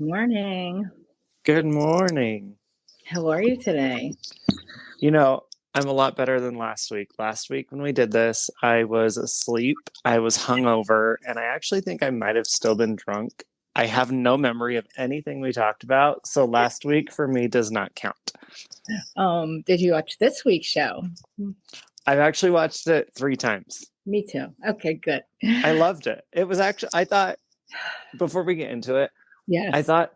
Morning. Good morning. How are you today? You know, I'm a lot better than last week. Last week when we did this, I was asleep, I was hungover, and I actually think I might have still been drunk. I have no memory of anything we talked about, so last week for me does not count. Did you watch this week's show? I've actually watched it 3 times. Me too. Okay, good. I loved it. It was actually, I thought, before we get into it, Yes. I thought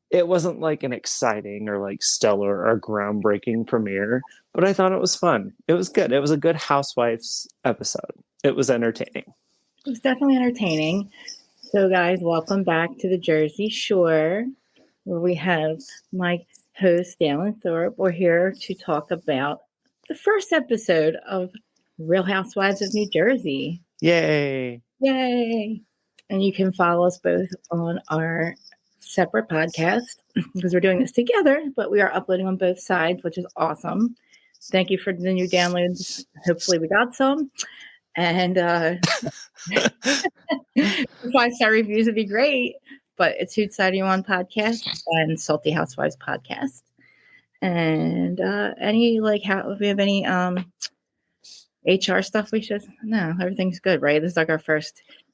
it wasn't like an exciting or like stellar or groundbreaking premiere, but I thought it was fun. It was good. It was a good Housewives episode. It was entertaining. It was definitely entertaining. So, guys, welcome back to the Jersey Shore, where we have my host, Dalen Thorpe. We're here to talk about the first episode of Real Housewives of New Jersey. Yay! Yay! And you can follow us both on our separate podcast because we're doing this together, but we are uploading on both sides, which is awesome. Thank you for the new downloads. Hopefully we got some. And 5-star reviews would be great. But it's Whose Side Are You On podcast and Salty Housewives podcast. And do we have any HR stuff we should? No, everything's good, right? This is like our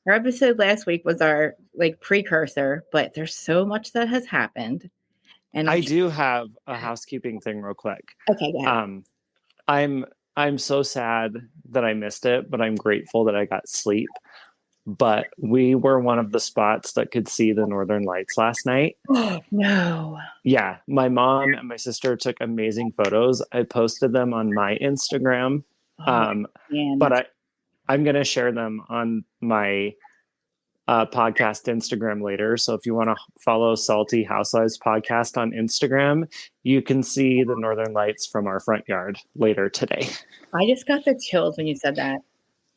episode last week was our like precursor, but there's so much that has happened. And I do have a housekeeping thing real quick. Okay, go ahead. I'm so sad that I missed it, but I'm grateful that I got sleep. But we were one of the spots that could see the Northern Lights last night. Oh, no. Yeah, my mom and my sister took amazing photos. I posted them on my Instagram. But I'm going to share them on my podcast Instagram later. So if you want to follow Salty Housewives podcast on Instagram, you can see the Northern Lights from our front yard later today. I just got the chills when you said that.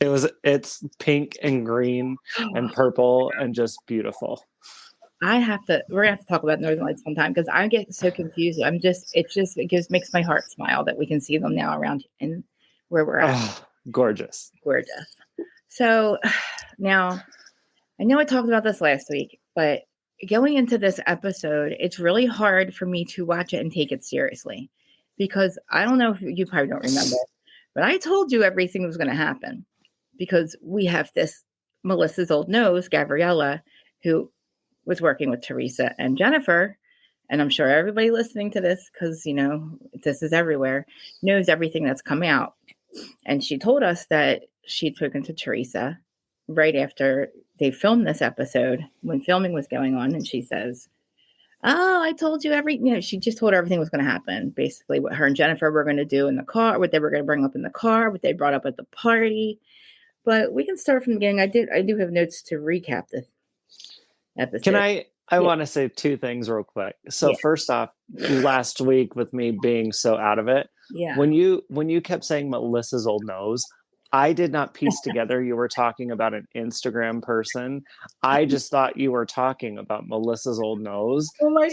It's pink and green and purple and just beautiful. We're gonna have to talk about Northern Lights sometime because I get so confused. It makes my heart smile that we can see them now around in where we're at. Oh, gorgeous. So now I know I talked about this last week, but going into this episode, it's really hard for me to watch it and take it seriously because I don't know if you probably don't remember, but I told you everything was going to happen because we have this Melissa's old nose, Gabriella, who was working with Teresa and Jennifer. And I'm sure everybody listening to this, because, this is everywhere, knows everything that's come out. And she told us that she'd spoken to Teresa right after they filmed this episode when filming was going on. And she says, oh, I told you she just told her everything was going to happen. Basically what her and Jennifer were going to do in the car, what they were going to bring up in the car, what they brought up at the party. But we can start from the beginning. I do have notes to recap this episode. Can I want to say 2 things real quick. So First off, last week with me being so out of it, when you kept saying Melissa's old nose, I did not piece together you were talking about an Instagram person. I just thought you were talking about Melissa's old nose. Oh my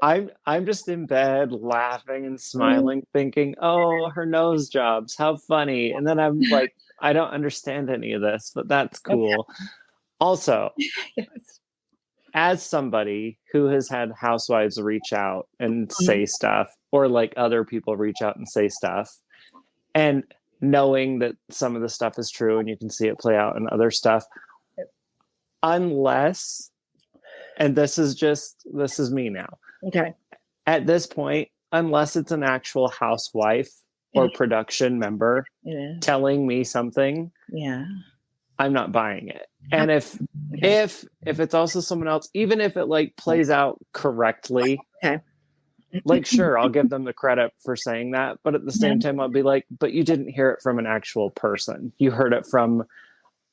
God. I'm just in bed laughing and smiling, thinking, oh, her nose jobs, how funny. And then I'm like, I don't understand any of this, but that's cool. Okay. Also, as somebody who has had housewives reach out and say stuff, or like other people reach out and say stuff, and knowing that some of the stuff is true and you can see it play out in other stuff, unless, and this is me now. Okay. At this point, unless it's an actual housewife or production member telling me something, I'm not buying it. And if it's also someone else, even if it like plays out correctly, like, sure, I'll give them the credit for saying that. But at the same time, I'll be like, but you didn't hear it from an actual person. You heard it from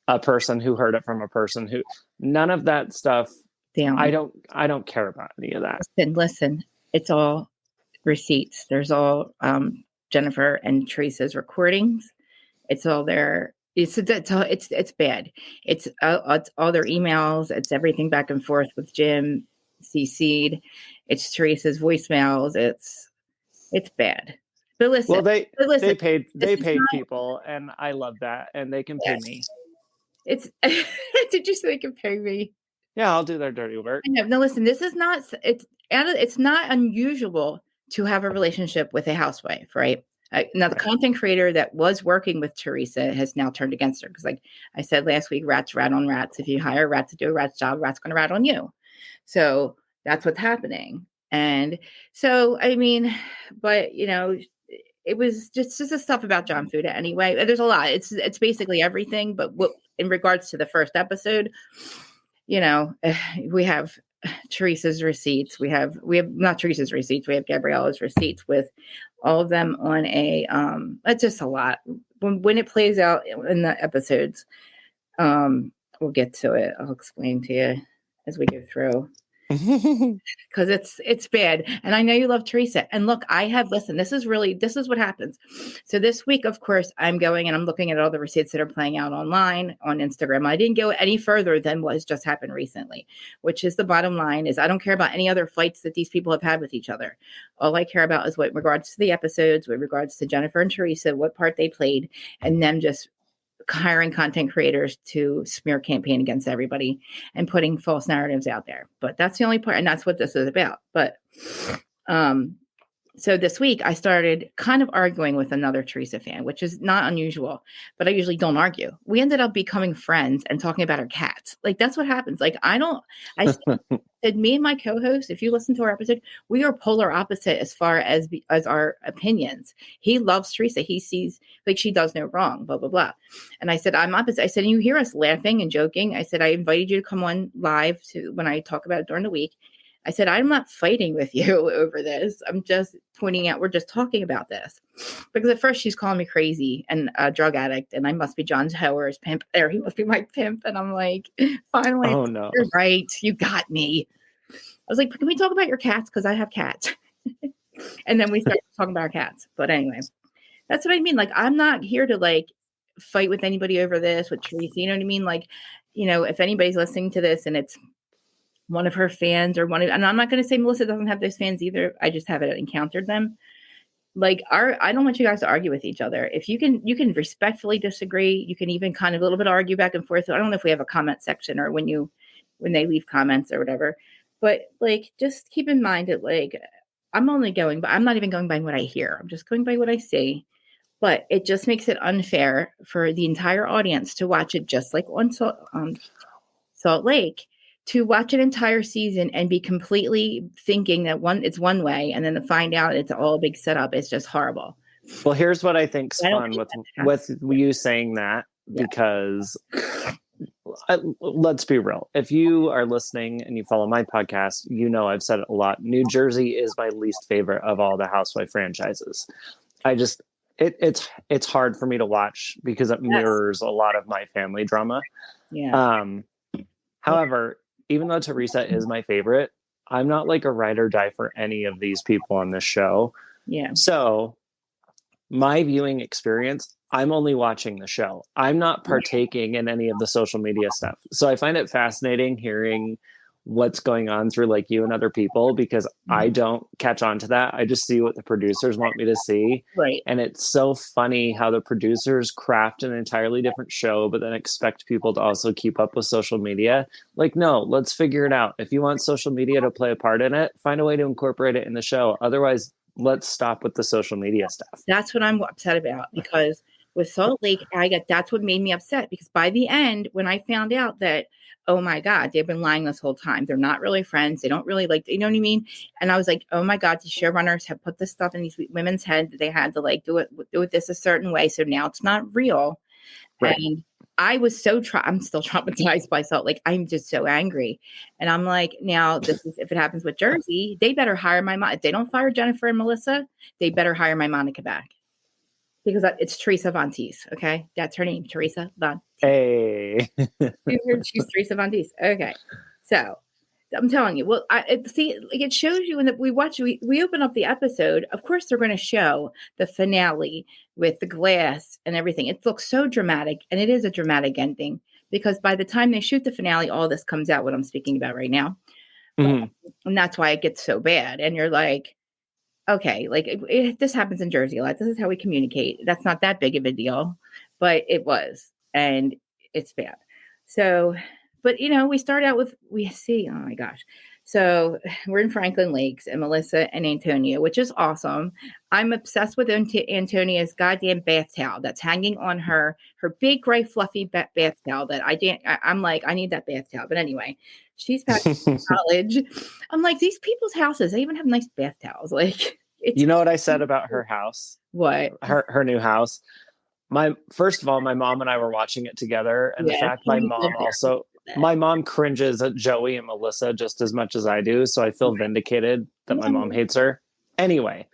a person who heard it from a person who, none of that stuff. Damn. I don't care about any of that. Listen, it's all receipts. There's all Jennifer and Teresa's recordings. It's all their. It's bad. It's all their emails. It's everything back and forth with Jim, CC'd. It's Teresa's voicemails. It's bad. But listen. Well, they paid people, and I love that, and they can pay me. Did you say they can pay me? Yeah, I'll do their dirty work. No, listen, this is not, it's not unusual to have a relationship with a housewife, right? Now, the content creator that was working with Teresa has now turned against her because, like I said last week, rats rat on rats. If you hire a rat to do a rat's job, rat's going to rat on you. So that's what's happening. And so, I mean, but, it was just the stuff about John Fuda anyway. There's a lot. It's basically everything. But in regards to the first episode, we have Teresa's receipts. We have not Teresa's receipts. We have Gabriella's receipts with all of them on a it's just a lot. When it plays out in the episodes, we'll get to it. I'll explain to you as we go through. Because it's bad. And I know you love Teresa. And look, this is what happens. So this week, of course, I'm going and I'm looking at all the receipts that are playing out online on Instagram. I didn't go any further than what has just happened recently, which is the bottom line is I don't care about any other fights that these people have had with each other. All I care about is what regards to the episodes, with regards to Jennifer and Teresa, what part they played, and them just hiring content creators to smear campaign against everybody and putting false narratives out there. But that's the only part. And that's what this is about. But, so this week I started kind of arguing with another Teresa fan, which is not unusual, but I usually don't argue. We ended up becoming friends and talking about our cats. Like, that's what happens. Like, I said, me and my co-host, if you listen to our episode, we are polar opposite as far as our opinions. He loves Teresa. He sees like she does no wrong, blah, blah, blah. And I said, I'm opposite. I said, and you hear us laughing and joking. I said, I invited you to come on live when I talk about it during the week. I said, I'm not fighting with you over this. I'm just pointing out, we're just talking about this. Because at first she's calling me crazy and a drug addict, and I must be John Howard's pimp, or he must be my pimp. And I'm like, finally, oh, no. You're right. You got me. I was like, can we talk about your cats? Because I have cats. And then we started talking about our cats. But anyway, that's what I mean. Like, I'm not here to like fight with anybody over this with Teresa. You know what I mean? Like, if anybody's listening to this and it's one of her fans and I'm not going to say Melissa doesn't have those fans either. I just haven't encountered them. Like I don't want you guys to argue with each other. If you can respectfully disagree, you can even kind of a little bit argue back and forth. I don't know if we have a comment section or when they leave comments or whatever, but like, just keep in mind that like, I'm not even going by what I hear. I'm just going by what I see, but it just makes it unfair for the entire audience to watch it just like on Salt Lake, to watch an entire season and be completely thinking that it's one way, and then to find out it's all a big setup. It's just horrible. Well, here's what I think's fun with you saying that, because let's be real. If you are listening and you follow my podcast, I've said it a lot. New Jersey is my least favorite of all the housewife franchises. It's hard for me to watch because it mirrors a lot of my family drama. Yeah. However, even though Teresa is my favorite, I'm not like a ride or die for any of these people on this show. Yeah. So my viewing experience, I'm only watching the show. I'm not partaking in any of the social media stuff. So I find it fascinating hearing what's going on through like you and other people, because I don't catch on to that. I just see what the producers want me to see. Right. And it's so funny how the producers craft an entirely different show, but then expect people to also keep up with social media. Like, no, let's figure it out. If you want social media to play a part in it, find a way to incorporate it in the show. Otherwise, let's stop with the social media stuff. That's what I'm upset about, because with Salt Lake, that's what made me upset, because by the end, when I found out that, oh my God, they've been lying this whole time. They're not really friends. They don't really like, you know what I mean? And I was like, oh my God, the showrunners have put this stuff in these women's head that they had to like do it this a certain way. So now it's not real. Right. And I was I'm still traumatized by Salt Lake. I'm just so angry. And I'm like, now if it happens with Jersey, they better hire if they don't fire Jennifer and Melissa, they better hire my Monica back. Because it's Teresa Vontees, okay? That's her name, Teresa Vontees. Hey. She's Teresa Vontees. Okay. So I'm telling you, well, it shows you when we open up the episode. Of course, they're going to show the finale with the glass and everything. It looks so dramatic, and it is a dramatic ending, because by the time they shoot the finale, all this comes out, what I'm speaking about right now. Mm-hmm. And that's why it gets so bad. And you're like, okay, like this happens in Jersey a lot. This is how we communicate. That's not that big of a deal, but it was, and it's bad. So, But, we start out with, oh my gosh. So we're in Franklin Lakes and Melissa and Antonia, which is awesome. I'm obsessed with Antonia's goddamn bath towel that's hanging on her big gray fluffy bath towel that I'm like, I need that bath towel. But anyway, she's back in college. I'm like, these people's houses, they even have nice bath towels. Like, you know what I said about her house? What? Her new house. First of all, my mom and I were watching it together, and the fact my mom cringes at Joey and Melissa just as much as I do, so I feel vindicated that my mom hates her. Anyway,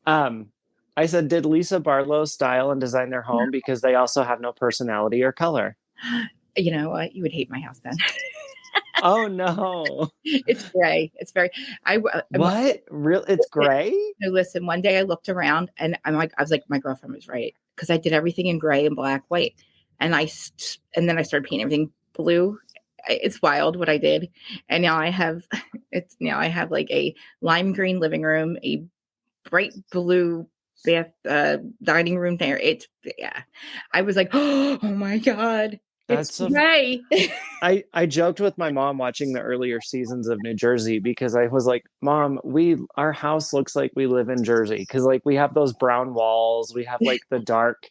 I said, did Lisa Barlow style and design their home because they also have no personality or color? You know what? You would hate my house then. Oh no, it's gray. It's very. What? Real? It's gray. No, listen. One day I looked around and I was like, my girlfriend was right, because I did everything in gray and black, white, and then I started painting everything blue. It's wild what I did, and now I have like a lime green living room, a bright blue bath dining room there. I was like, oh my god. It's gray. I joked with my mom watching the earlier seasons of New Jersey, because I was like, Mom, our house looks like we live in Jersey, because like we have those brown walls, we have like the dark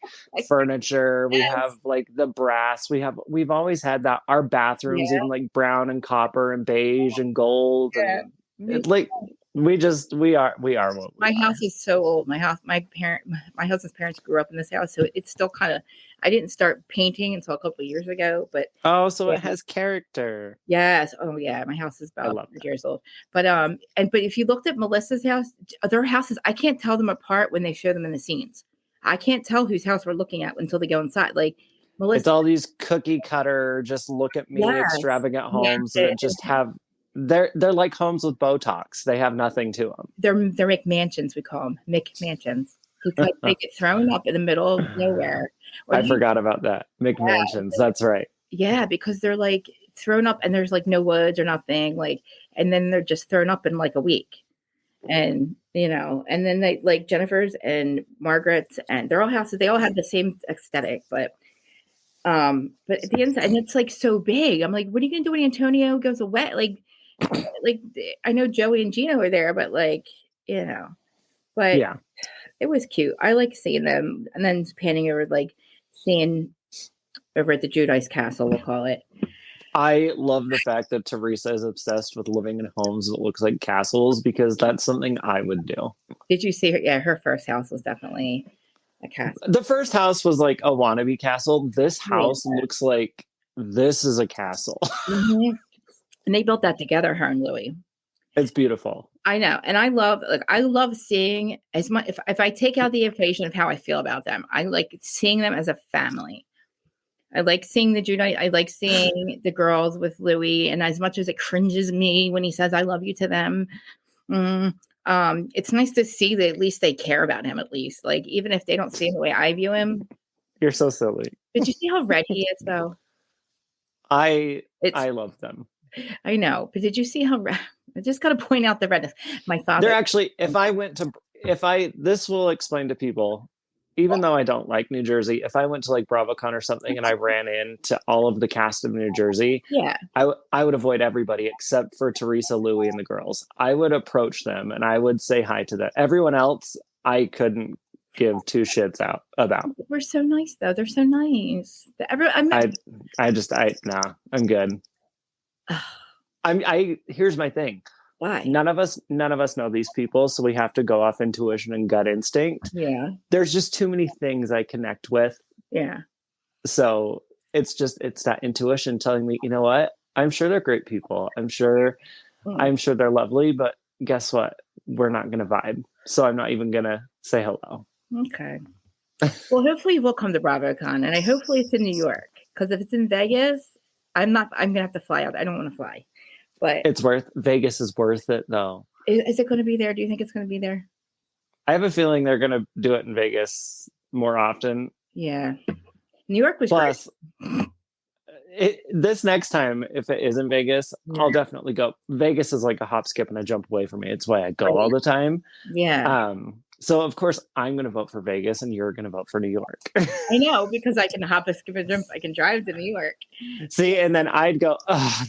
furniture, we have like the brass, we've always had that. Our bathrooms even like brown and copper and beige and gold, and it's like we are what my house is so old. My husband's parents grew up in this house, so it's still kind of. I didn't start painting until a couple of years ago, but so it has character. Yes. Oh yeah, my house is about 100 years old. But but if you looked at Melissa's house, their houses, I can't tell them apart when they show them in the scenes. I can't tell whose house we're looking at until they go inside. Like Melissa, it's all these cookie cutter, just look at me, extravagant homes that just have. They're like homes with Botox. They have nothing to them. They're mcmansions, we call them mcmansions, because they get thrown up in the middle of nowhere. I forgot about that. McMansions. That's right. Yeah, because they're like thrown up and there's like no woods or nothing, like, and then they're just thrown up in like a week. And and then they like Jennifer's and Margaret's, and they're all houses, they all have the same aesthetic, but at the inside, and it's like so big. I'm like, what are you gonna do when Antonio goes away? Like I know Joey and Gino are there, but but yeah, it was cute. I like seeing them, and then panning over, like seeing over at the Judice Castle, we'll call it. I love the fact that Teresa is obsessed with living in homes that looks like castles, because that's something I would do. Did you see her? Yeah, her first house was definitely a castle. The first house was like a wannabe castle. This house looks like this is a castle. Mm-hmm. And they built that together, her and Louis. It's beautiful. I know. And I love seeing, as much, if I take out the equation of how I feel about them, I like seeing them as a family. I like seeing the Judite. I like seeing the girls with Louis. And as much as it cringes me when he says, I love you to them, it's nice to see that at least they care about him, at least. Like, even if they don't see him the way I view him. You're so silly. Did you see how red he is, though? I love them. I know. But did you see how red? I just got to point out the redness. My father. They're actually, this will explain to people, even though I don't like New Jersey, if I went to like BravoCon or something and I ran into all of the cast of New Jersey, I would avoid everybody except for Teresa, Louis, and the girls. I would approach them and I would say hi to them. Everyone else, I couldn't give two shits about. We're so nice, though. They're so nice. I'm good. Here's my thing. Why? None of us know these people, so we have to go off intuition and gut instinct. Yeah. There's just too many things I connect with. Yeah. So it's that intuition telling me, you know what? I'm sure they're great people. I'm sure they're lovely, but guess what? We're not going to vibe. So I'm not even going to say hello. Okay. Well, hopefully we'll come to BravoCon, and hopefully it's in New York, because if it's in Vegas, I'm going to have to fly out. I don't want to fly. But Vegas is worth it, though. Is it going to be there? Do you think it's going to be there? I have a feeling they're going to do it in Vegas more often. Yeah. New York was Plus, this next time, if it is in Vegas, I'll definitely go. Vegas is like a hop, skip, and a jump away from me. It's why I go all the time. Yeah. So, of course, I'm going to vote for Vegas and you're going to vote for New York. I know, because I can hop a skip and jump. I can drive to New York. See, and then I'd go,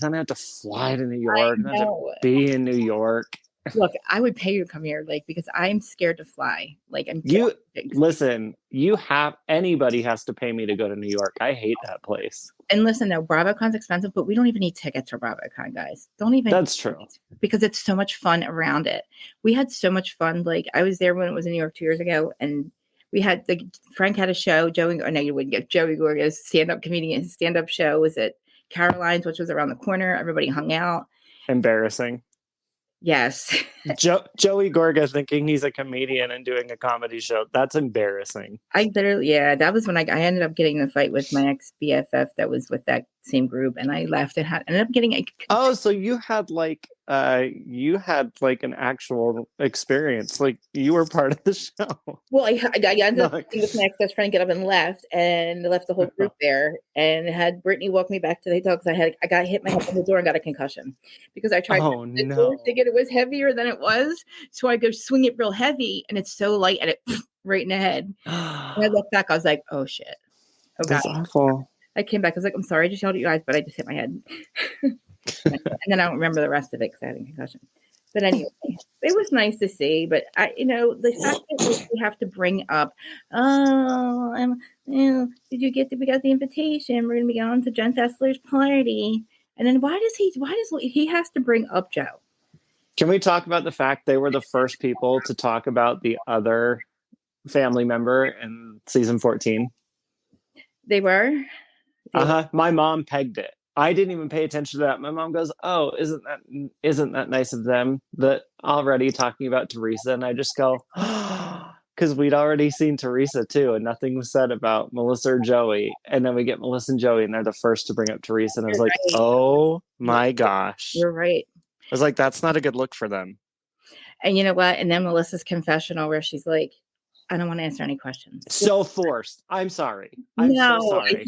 then I have to fly to New York. I have to be in New York. Look, I would pay you to come here, like, because I'm scared to fly. Like, Anybody has to pay me to go to New York. I hate that place. And listen, though, BravoCon's expensive, but we don't even need tickets for BravoCon, guys. That's true. Because it's so much fun around it. We had so much fun. Like, I was there when it was in New York 2 years ago, and we had Frank had a show. Joey Gorga's stand-up comedian. His stand-up show was at Caroline's, which was around the corner. Everybody hung out. Embarrassing. Yes. Joey Gorga thinking he's a comedian and doing a comedy show. That's embarrassing. That was when I ended up getting in a fight with my ex-BFF that was with that same group, and I left and ended up getting so you had like an actual experience, like you were part of the show. Well, I ended up with my ex-best friend, get up and left the whole group there, and had Brittany walk me back to the hotel because I got hit my head on the door and got a concussion because I tried to get it was heavier than it was, so I go swing it real heavy and it's so light and it right in the head. And I looked back, I was like, oh shit, that's awful. I came back, I was like, I'm sorry, I just yelled at you guys, but I just hit my head. And then I don't remember the rest of it because I had a concussion. But anyway, it was nice to see. But the fact that we have to bring up, we got the invitation. We're gonna be going to Jen Thessler's party. And then why does he has to bring up Joe? Can we talk about the fact they were the first people to talk about the other family member in season 14? They were? My mom pegged it. I didn't even pay attention to that. My mom goes, "Oh, isn't that nice of them?" That already talking about Teresa, and I just go, because we'd already seen Teresa too, and nothing was said about Melissa or Joey. And then we get Melissa and Joey, and they're the first to bring up Teresa, and I was like, "Oh my gosh, you're right." I was like, "That's not a good look for them." And you know what? And then Melissa's confessional, where she's like, I don't want to answer any questions. So forced. I'm sorry. I'm so sorry.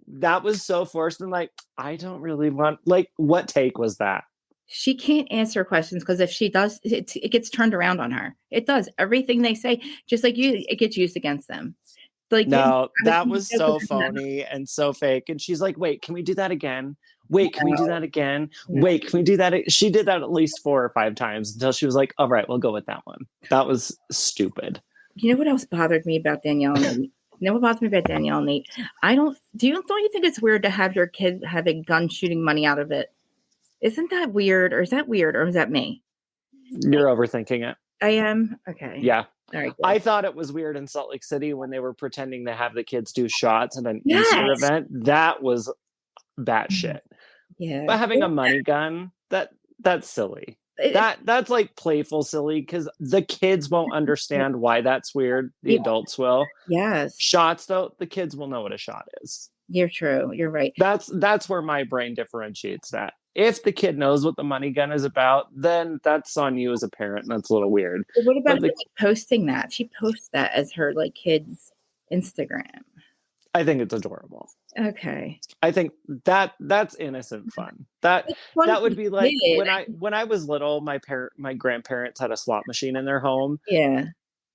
That was so forced. And like, I don't really want, like, what take was that? She can't answer questions because if she does, it gets turned around on her. It does. Everything they say, just like you, it gets used against them. Like, no, that was so phony and so fake. And she's like, wait, can we do that again? Wait, can we do that again? Wait, can we do that? She did that at least 4 or 5 times until she was like, all right, we'll go with that one. That was stupid. You know what else bothered me about Danielle and Nate? Don't you think it's weird to have your kid have a gun shooting money out of it? Isn't that weird? Or is that weird? Or is that me? You're overthinking it. I am? Okay. Yeah. All right. I thought it was weird in Salt Lake City when they were pretending to have the kids do shots at an Easter event. That was batshit. Yeah. But having a money gun, that's silly. That's like playful silly because the kids won't understand why that's weird. The adults will. Yes. Shots though, the kids will know what a shot is. You're true. You're right. That's where my brain differentiates that. If the kid knows what the money gun is about, then that's on you as a parent. And that's a little weird. But what about posting that? She posts that as her like kid's Instagram. I think it's adorable. Okay. I think that's innocent fun. That would be like when I was little, my grandparents had a slot machine in their home. Yeah.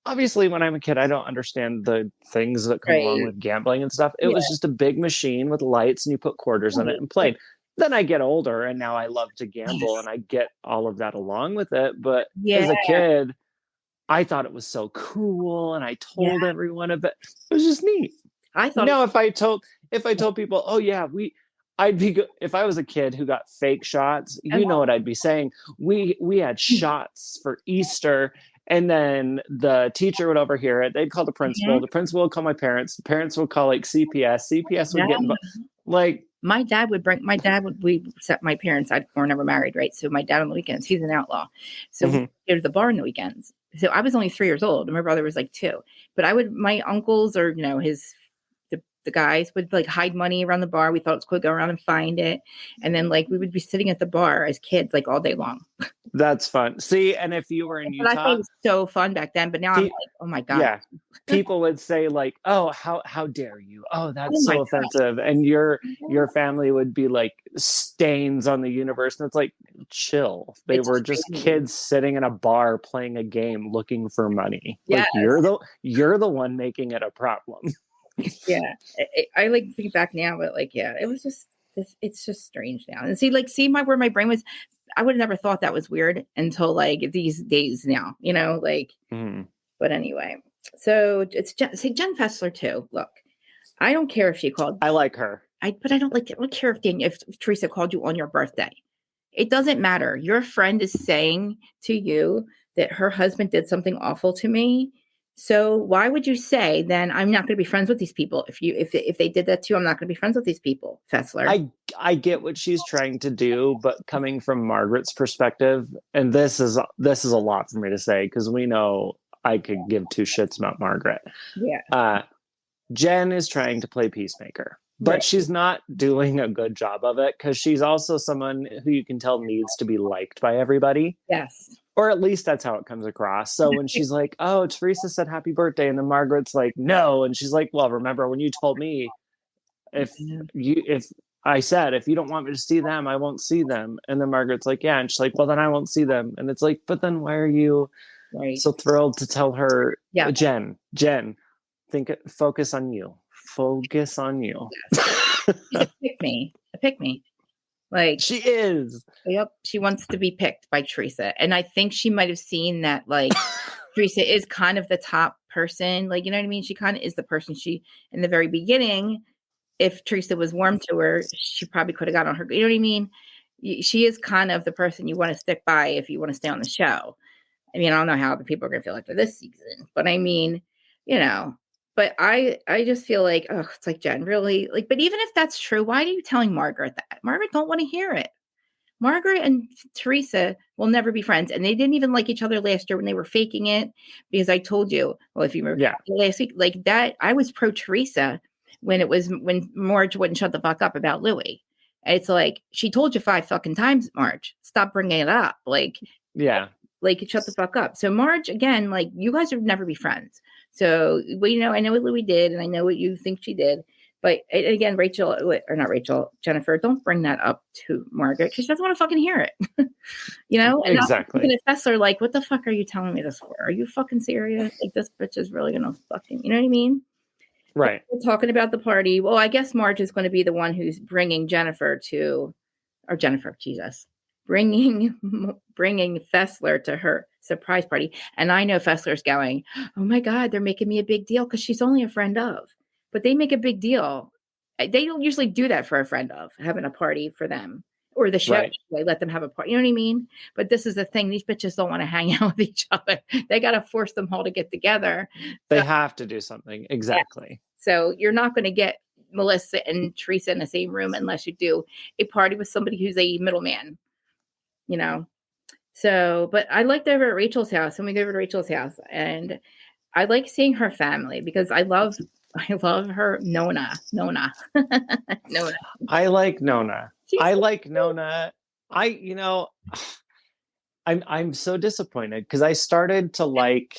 Obviously, when I'm a kid, I don't understand the things that come along with gambling and stuff. It was just a big machine with lights and you put quarters in it and played. Then I get older and now I love to gamble and I get all of that along with it. But as a kid, I thought it was so cool and I told everyone about it. It was just neat. I thought if I told people, oh yeah, if I was a kid who got fake shots, you know what I'd be saying. We had shots for Easter, and then the teacher would overhear it. They'd call the principal. Mm-hmm. The principal would call my parents. The parents would call like CPS. CPS would get involved. Like my dad would set my parents. We're never married, right? So my dad on the weekends, he's an outlaw. So we go to the bar on the weekends. So I was only 3 years old, and my brother was like 2. But my uncles or the the guys would like hide money around the bar. We thought it was cool to go around and find it. And then like we would be sitting at the bar as kids like all day long. That's fun. See, and if you were in Utah, I thought it was so fun back then, but now I'm like, oh my God. Yeah. People would say like, oh, how dare you? Oh, that's so offensive. God. And your family would be like stains on the universe. And it's like, chill. They were just kids sitting in a bar playing a game looking for money. Yes. Like you're the one making it a problem. Yeah. I like think back now, but like, yeah, it was just it's just strange now. And see where my brain was. I would have never thought that was weird until like these days now, you know, like, but anyway, so it's Jen Fessler too. Look, I don't care if she called. I like her. But I don't care if Teresa called you on your birthday. It doesn't matter. Your friend is saying to you that her husband did something awful to me. So why would you say then I'm not going to be friends with these people? If they did that to you, I'm not going to be friends with these people, Fessler. I get what she's trying to do, but coming from Margaret's perspective, and this is a lot for me to say because we know I could give two shits about Margaret. Yeah. Jen is trying to play peacemaker, but she's not doing a good job of it because she's also someone who you can tell needs to be liked by everybody. Yes. Or at least that's how it comes across. So when she's like, oh, Teresa said happy birthday. And then Margaret's like, no. And she's like, well, remember when you told me if I said, if you don't want me to see them, I won't see them. And then Margaret's like, yeah. And she's like, well, then I won't see them. And it's like, but then why are you so thrilled to tell her, Jen, focus on you. Focus on you. Pick me. Like she is. Yep. She wants to be picked by Teresa. And I think she might have seen that like Teresa is kind of the top person. Like, you know what I mean? She kind of is the person in the very beginning, if Teresa was warm to her, she probably could have got on her. You know what I mean? She is kind of the person you want to stick by if you want to stay on the show. I mean, I don't know how the people are going to feel after this season, but I mean, you know, but I just feel like, oh, it's like Jen really like, but even if that's true, why are you telling Margaret that? Margaret don't want to hear it. Margaret and Teresa will never be friends. And they didn't even like each other last year when they were faking it because I told you, well, if you remember last week, like that, I was pro Teresa when Marge wouldn't shut the fuck up about Louis. It's like, she told you 5 fucking times, Marge, stop bringing it up. Like, shut the fuck up. So Marge, again, like you guys would never be friends. So, well, you know, I know what Louis did and I know what you think she did. But again, Jennifer, don't bring that up to Margaret because she doesn't want to fucking hear it. You know? And exactly. And Fessler, like, what the fuck are you telling me this for? Are you fucking serious? Like, this bitch is really going to fucking, you know what I mean? Right. We're talking about the party. Well, I guess Marge is going to be the one who's bringing bringing Fessler to her surprise party. And I know Fessler's going, oh my God, they're making me a big deal because she's only a friend of. But they make a big deal. They don't usually do that for a friend of, having a party for them. Or the show, they let them have a party. You know what I mean? But this is the thing. These bitches don't want to hang out with each other. They got to force them all to get together. They have to do something. Exactly. Yeah. So you're not going to get Melissa and Teresa in the same room unless you do a party with somebody who's a middleman. You know? So, but I liked over at Rachel's house. And we go over to Rachel's house. And I like seeing her family because I love her Nona. Nona. I like Nona. I'm so disappointed because I started to like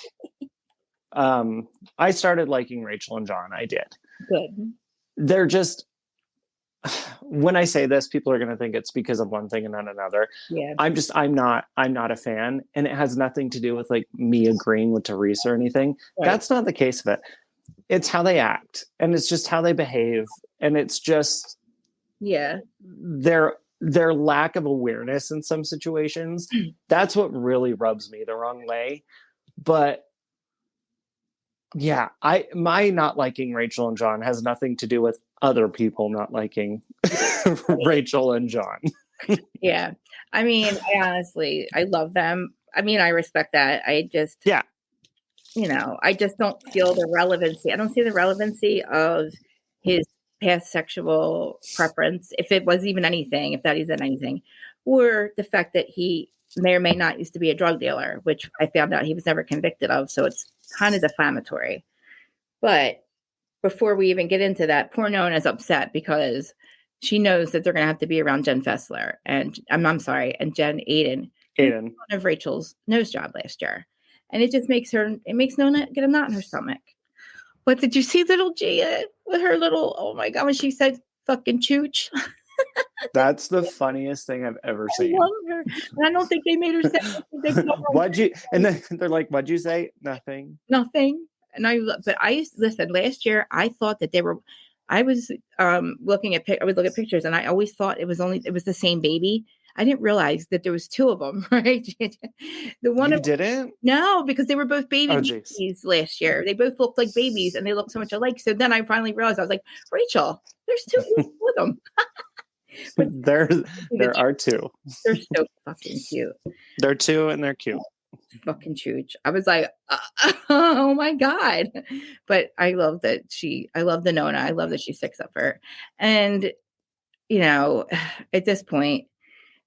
I started liking Rachel and John. I did. Good. They're just, when I say this, people are going to think it's because of one thing and not another. Yeah. I'm not a fan, and it has nothing to do with like me agreeing with Teresa or anything. Right. That's not the case of it. It's how they act, and it's just how they behave, and it's just their lack of awareness in some situations. That's what really rubs me the wrong way. But yeah, my not liking Rachel and John has nothing to do with other people not liking Rachel and John. Yeah. I mean, I love them. I mean, I respect that. I just, I just don't feel the relevancy. I don't see the relevancy of his past sexual preference, if it was even anything, if that isn't anything, or the fact that he may or may not used to be a drug dealer, which I found out he was never convicted of. So it's kind of defamatory. But before we even get into that, poor Nona's upset because she knows that they're going to have to be around Jen Fessler and and Jen Aiden. One of Rachel's nose job last year. And it just makes Nona get a knot in her stomach. But did you see little Gia with her little, oh my God, when she said fucking chooch? That's the funniest thing I've ever seen. I love her. And I don't think they made her say anything. And then they're like, what'd you say? Nothing. Nothing. And listen, last year I thought that I was looking at pictures and I always thought it was the same baby. I didn't realize that there was two of them, right? Didn't? No, because they were both babies last year. They both looked like babies and they looked so much alike. So then I finally realized, I was like, Rachel, there's two with them. There are two. They're so fucking cute. They're two and they're cute. Fucking chooch. I was like, oh my God. But I love the Nona. I love that she sticks up for her. And, at this point,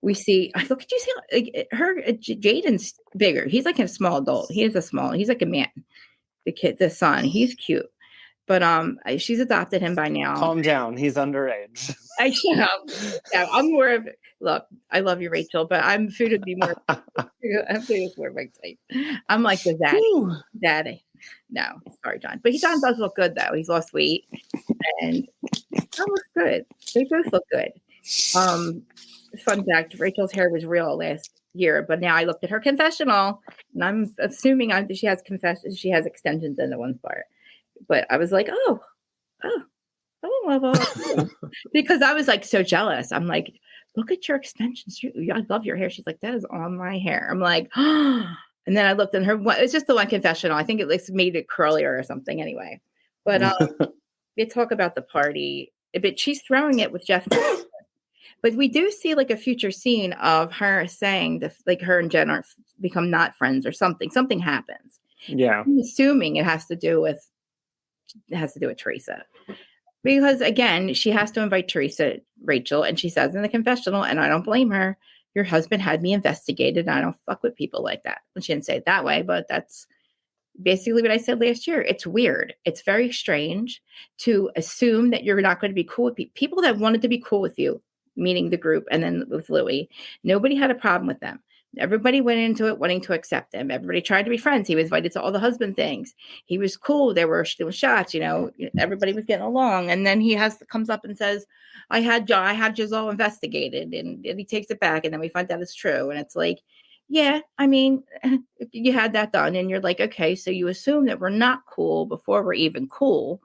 we see, look at you see like her, Jaden's bigger. He's like a small adult. He's like a man. The son, he's cute. But she's adopted him by now. Calm down. He's underage. I should have. Yeah, I'm more of, look, I love you, Rachel, but food would be more, food is more my type. I'm like the daddy. No, sorry, John. But John does look good, though. He's lost weight. And John looks good. They both look good. Fun fact, Rachel's hair was real last year, but now I looked at her confessional, and I'm assuming she has extensions in the one part. But I was like, oh, because I was like so jealous. I'm like, look at your extensions. I love your hair. She's like, that is on my hair. I'm like, oh. And then I looked at her. It's just the one confessional. I think it made it curlier or something anyway. But they talk about the party. But she's throwing it with Jeff. But we do see like a future scene of her saying that like her and Jen are become not friends or something. Something happens. Yeah. I'm assuming it has to do with Teresa. Because again, she has to invite Rachel, and she says in the confessional, and I don't blame her, your husband had me investigated, and I don't fuck with people like that. And she didn't say it that way, but that's basically what I said last year. It's weird. It's very strange to assume that you're not going to be cool with people that wanted to be cool with you, meaning the group, and then with Louis. Nobody had a problem with them. Everybody went into it wanting to accept him. Everybody tried to be friends. He was invited to all the husband things. He was cool. There were shots, everybody was getting along. And then he comes up and says, I had Giselle investigated, and he takes it back. And then we find out it's true. And it's like, yeah, I mean, you had that done. And you're like, okay, so you assume that we're not cool before we're even cool.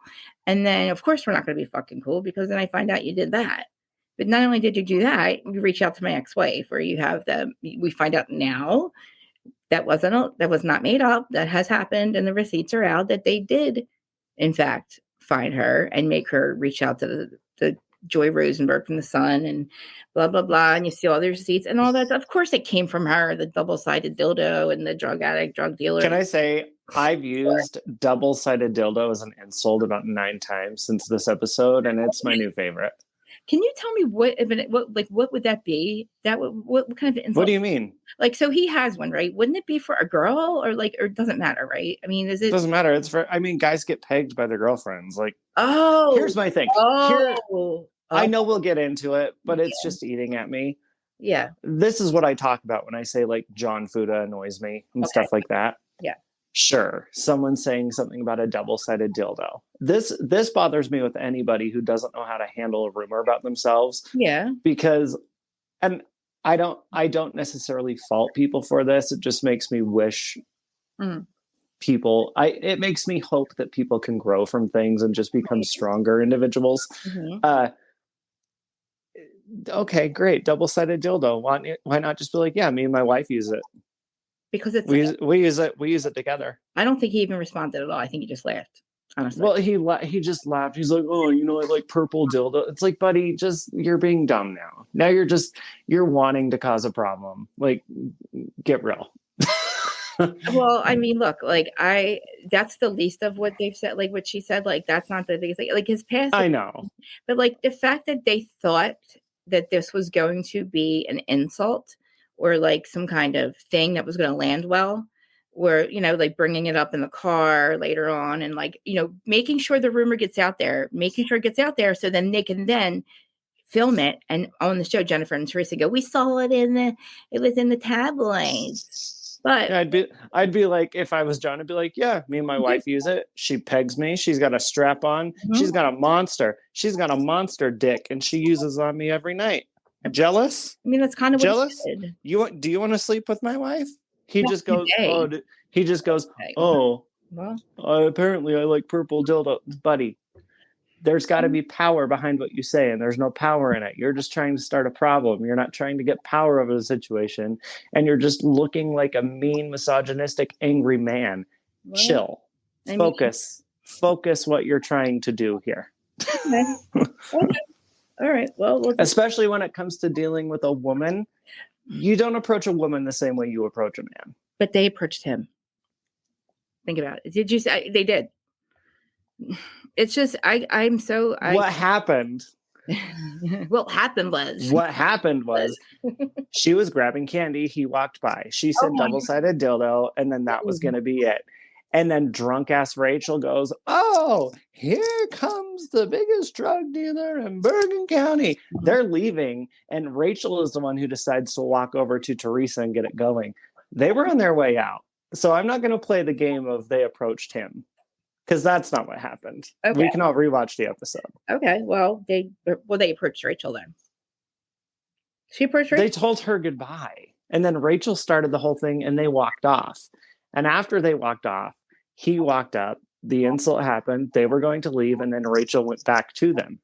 And then of course we're not going to be fucking cool, because then I find out you did that. But not only did you do that, you reach out to my ex-wife, where we find out now that was not made up. That has happened, and the receipts are out that they did, in fact, find her and make her reach out to the Joy Rosenberg from The Sun and blah, blah, blah. And you see all the receipts and all that. Of course, it came from her, the double-sided dildo and the drug dealer. Can I say, I've used double-sided dildo as an insult about 9 times since this episode, and it's my new favorite. Can you tell me what would that be? What kind of insult? What do you mean? Like, so he has one, right? Wouldn't it be for a girl or it doesn't matter, right? I mean, it doesn't matter. It's guys get pegged by their girlfriends. Like, here's my thing. I know we'll get into it, but it's just eating at me. Yeah. This is what I talk about when I say like John Fuda annoys me and stuff like that. Yeah. Sure, someone saying something about a double-sided dildo. This bothers me with anybody who doesn't know how to handle a rumor about themselves. Yeah. Because, and I don't necessarily fault people for this. It just makes me wish it makes me hope that people can grow from things and just become stronger individuals. Mm-hmm. Okay, great. Double-sided dildo. Why not just be like, yeah, me and my wife use it. Because we use it together. I don't think he even responded at all. I think he just laughed. Honestly. Well, he just laughed. He's like, oh, I like purple dildo. It's like, buddy, you're being dumb now. Now you're wanting to cause a problem. Like, get real. Well, I mean, look, like that's the least of what they've said. Like what she said, like that's not the biggest thing. Like his past. I know. But like the fact that they thought that this was going to be an insult or like some kind of thing that was going to land well where, like bringing it up in the car later on and like, making sure the rumor gets out there, so then they can then film it. And on the show, Jennifer and Teresa go, we saw it it was in the tabloids. But yeah, I'd be like, if I was John, I'd be like, yeah, me and my wife use it. She pegs me. She's got a strap on. Mm-hmm. She's got a monster dick, and she uses on me every night. Jealous? I mean, that's kind of jealous. Do you want to sleep with my wife? He just goes, well, apparently I like purple dildo, buddy. There's got to be power behind what you say, and there's no power in it. You're just trying to start a problem. You're not trying to get power over the situation, and you're just looking like a mean, misogynistic, angry man. Well, chill. Focus what you're trying to do here. Okay. All right. Well, especially when it comes to dealing with a woman, you don't approach a woman the same way you approach a man. But they approached him. Think about it. Did you say they did? It's just what happened? What happened was she was grabbing candy. He walked by. She said double-sided dildo, and then that was going to be it. And then drunk ass Rachel goes, "Oh, here comes the biggest drug dealer in Bergen County." They're leaving, and Rachel is the one who decides to walk over to Teresa and get it going. They were on their way out, so I'm not going to play the game of they approached him. Because that's not what happened. Okay. We can all rewatch the episode. Okay. Well, they approached Rachel then. She approached Rachel? They told her goodbye. And then Rachel started the whole thing and they walked off. And after they walked off, he walked up. The insult happened. They were going to leave. And then Rachel went back to them.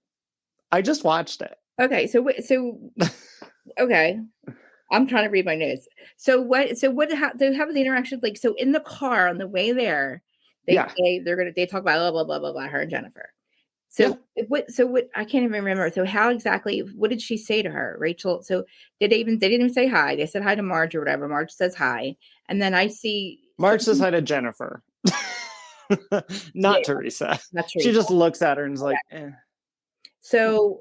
I just watched it. Okay. So okay. I'm trying to read my notes. How was the interaction? Like, so in the car on the way there, they talk about blah, blah, blah, blah, her and Jennifer. So what I can't even remember. So how exactly, what did she say to her, Rachel? So they didn't even say hi. They said hi to Marge or whatever. Marge says hi. And then I see Marge says hi to Jennifer. Not Teresa. Not Teresa. She just looks at her and is like, eh. So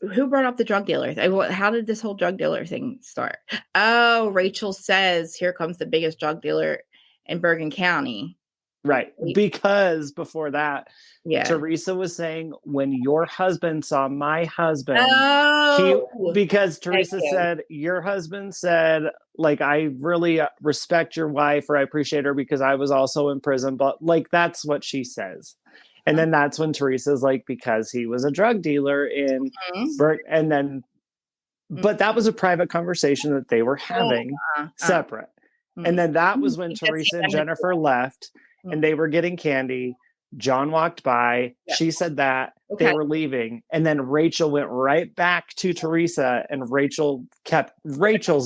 who brought up the drug dealers? How did this whole drug dealer thing start? Oh, Rachel says, here comes the biggest drug dealer in Bergen County. Right. Because before that, Teresa was saying, when your husband saw my husband, because Teresa said, your husband said, like, I really respect your wife, or I appreciate her because I was also in prison. But like, that's what she says. And then that's when Teresa's like, because he was a drug dealer in and then, but that was a private conversation that they were having separate. And then that was when Teresa and Jennifer left. And they were getting candy. John walked by. Yeah. She said that. Okay. They were leaving. And then Rachel went right back to Teresa. And Rachel's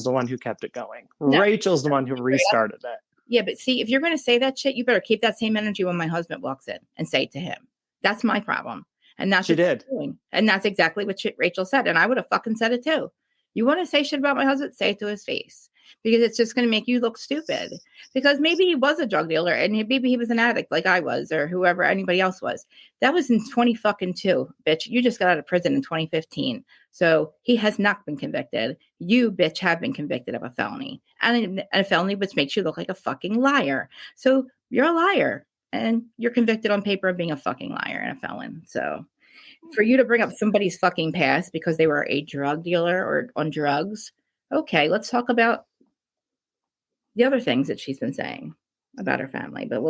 the one who kept it going. No. Rachel's the one who restarted it. Yeah, but see, if you're going to say that shit, you better keep that same energy when my husband walks in and say it to him. That's my problem. And that's what she did. Doing. And that's exactly what Rachel said. And I would have fucking said it too. You want to say shit about my husband? Say it to his face. Because it's just going to make you look stupid. Because maybe he was a drug dealer and maybe he was an addict like I was or whoever anybody else was. That was in 2022, bitch. You just got out of prison in 2015. So he has not been convicted. You, bitch, have been convicted of a felony. And a felony which makes you look like a fucking liar. So you're a liar. And you're convicted on paper of being a fucking liar and a felon. So for you to bring up somebody's fucking past because they were a drug dealer or on drugs, okay, let's talk about the other things that she's been saying about her family, but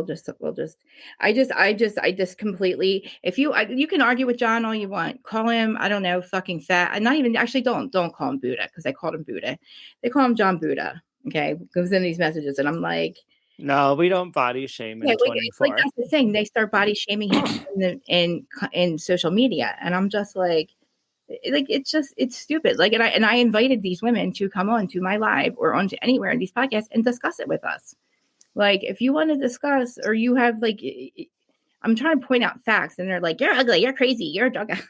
I just completely, if you can argue with John all you want, call him, I don't know, fucking fat. And not even, actually don't call him Buddha. Cause I called him Buddha. They call him John Buddha. Okay. Goes in these messages and I'm like, no, we don't body shame in 24. Like that's the thing. They start body shaming him in social media. And I'm just like it's stupid. Like, and I invited these women to come on to my live or onto anywhere in these podcasts and discuss it with us. Like, if you want to discuss, or you have like, I'm trying to point out facts and they're like, you're ugly, you're crazy, you're a drug addict.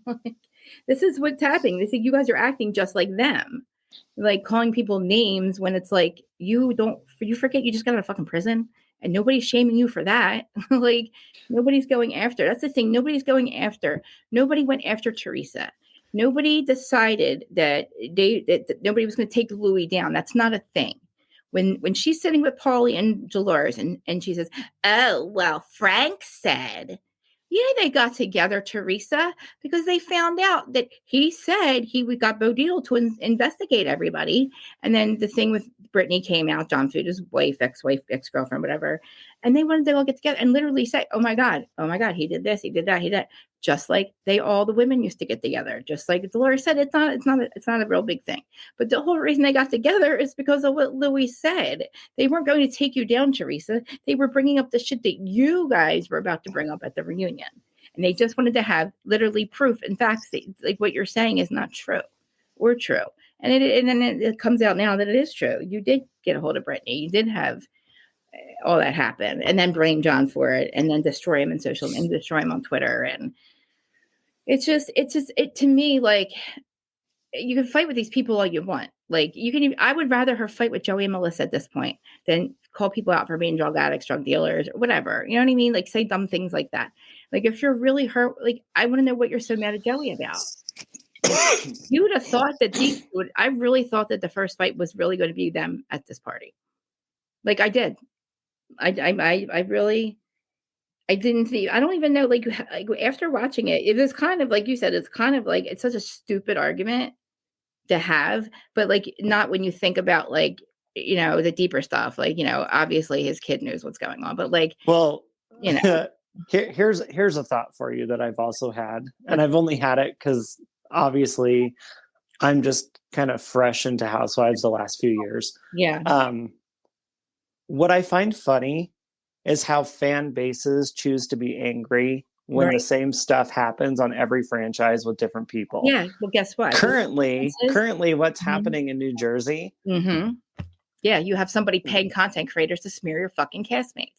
Like, this is what's happening. They think you guys are acting just like them, like calling people names when it's like, you forget you just got out of fucking prison and nobody's shaming you for that. Like, nobody's going after. That's the thing. Nobody's going after. Nobody went after Teresa. Nobody decided that nobody was going to take Louis down. That's not a thing. when she's sitting with Paulie and Dolores and she says, oh, well, Frank said, yeah, they got together, Teresa, because they found out that he said he got Bo Deal to investigate everybody. And then the thing with Brittany came out, John Fuda's wife, ex-girlfriend, whatever. And they wanted to all get together and literally say, oh my God, he did this, he did that, he did that. Just like all the women used to get together. Just like Dolores said, it's not a real big thing. But the whole reason they got together is because of what Louis said. They weren't going to take you down, Teresa. They were bringing up the shit that you guys were about to bring up at the reunion. And they just wanted to have literally proof. In fact, like what you're saying is not true or true. And then it comes out now that it is true. You did get a hold of Brittany. You did have all that happen, and then blame John for it, and then destroy him in social and destroy him on Twitter. And it's just to me, like, you can fight with these people all you want. Like, I would rather her fight with Joey and Melissa at this point than call people out for being drug addicts, drug dealers, or whatever. You know what I mean? Like, say dumb things like that. Like, if you're really hurt, like, I want to know what you're so mad at Joey about. You would have thought that I really thought that the first fight was really going to be them at this party. Like, I did. I really, I didn't see, I don't even know, like after watching it, it was kind of like you said, it's kind of like, it's such a stupid argument to have, but like, not when you think about like, you know, the deeper stuff, like, you know, obviously his kid knows what's going on, but like, well, you know, here's a thought for you that I've also had, and I've only had it because obviously I'm just kind of fresh into Housewives the last few years. Yeah. What I find funny is how fan bases choose to be angry when the same stuff happens on every franchise with different people. Yeah. Well, guess what? Currently what's happening in New Jersey. Mm-hmm. Yeah. You have somebody paying content creators to smear your fucking castmates.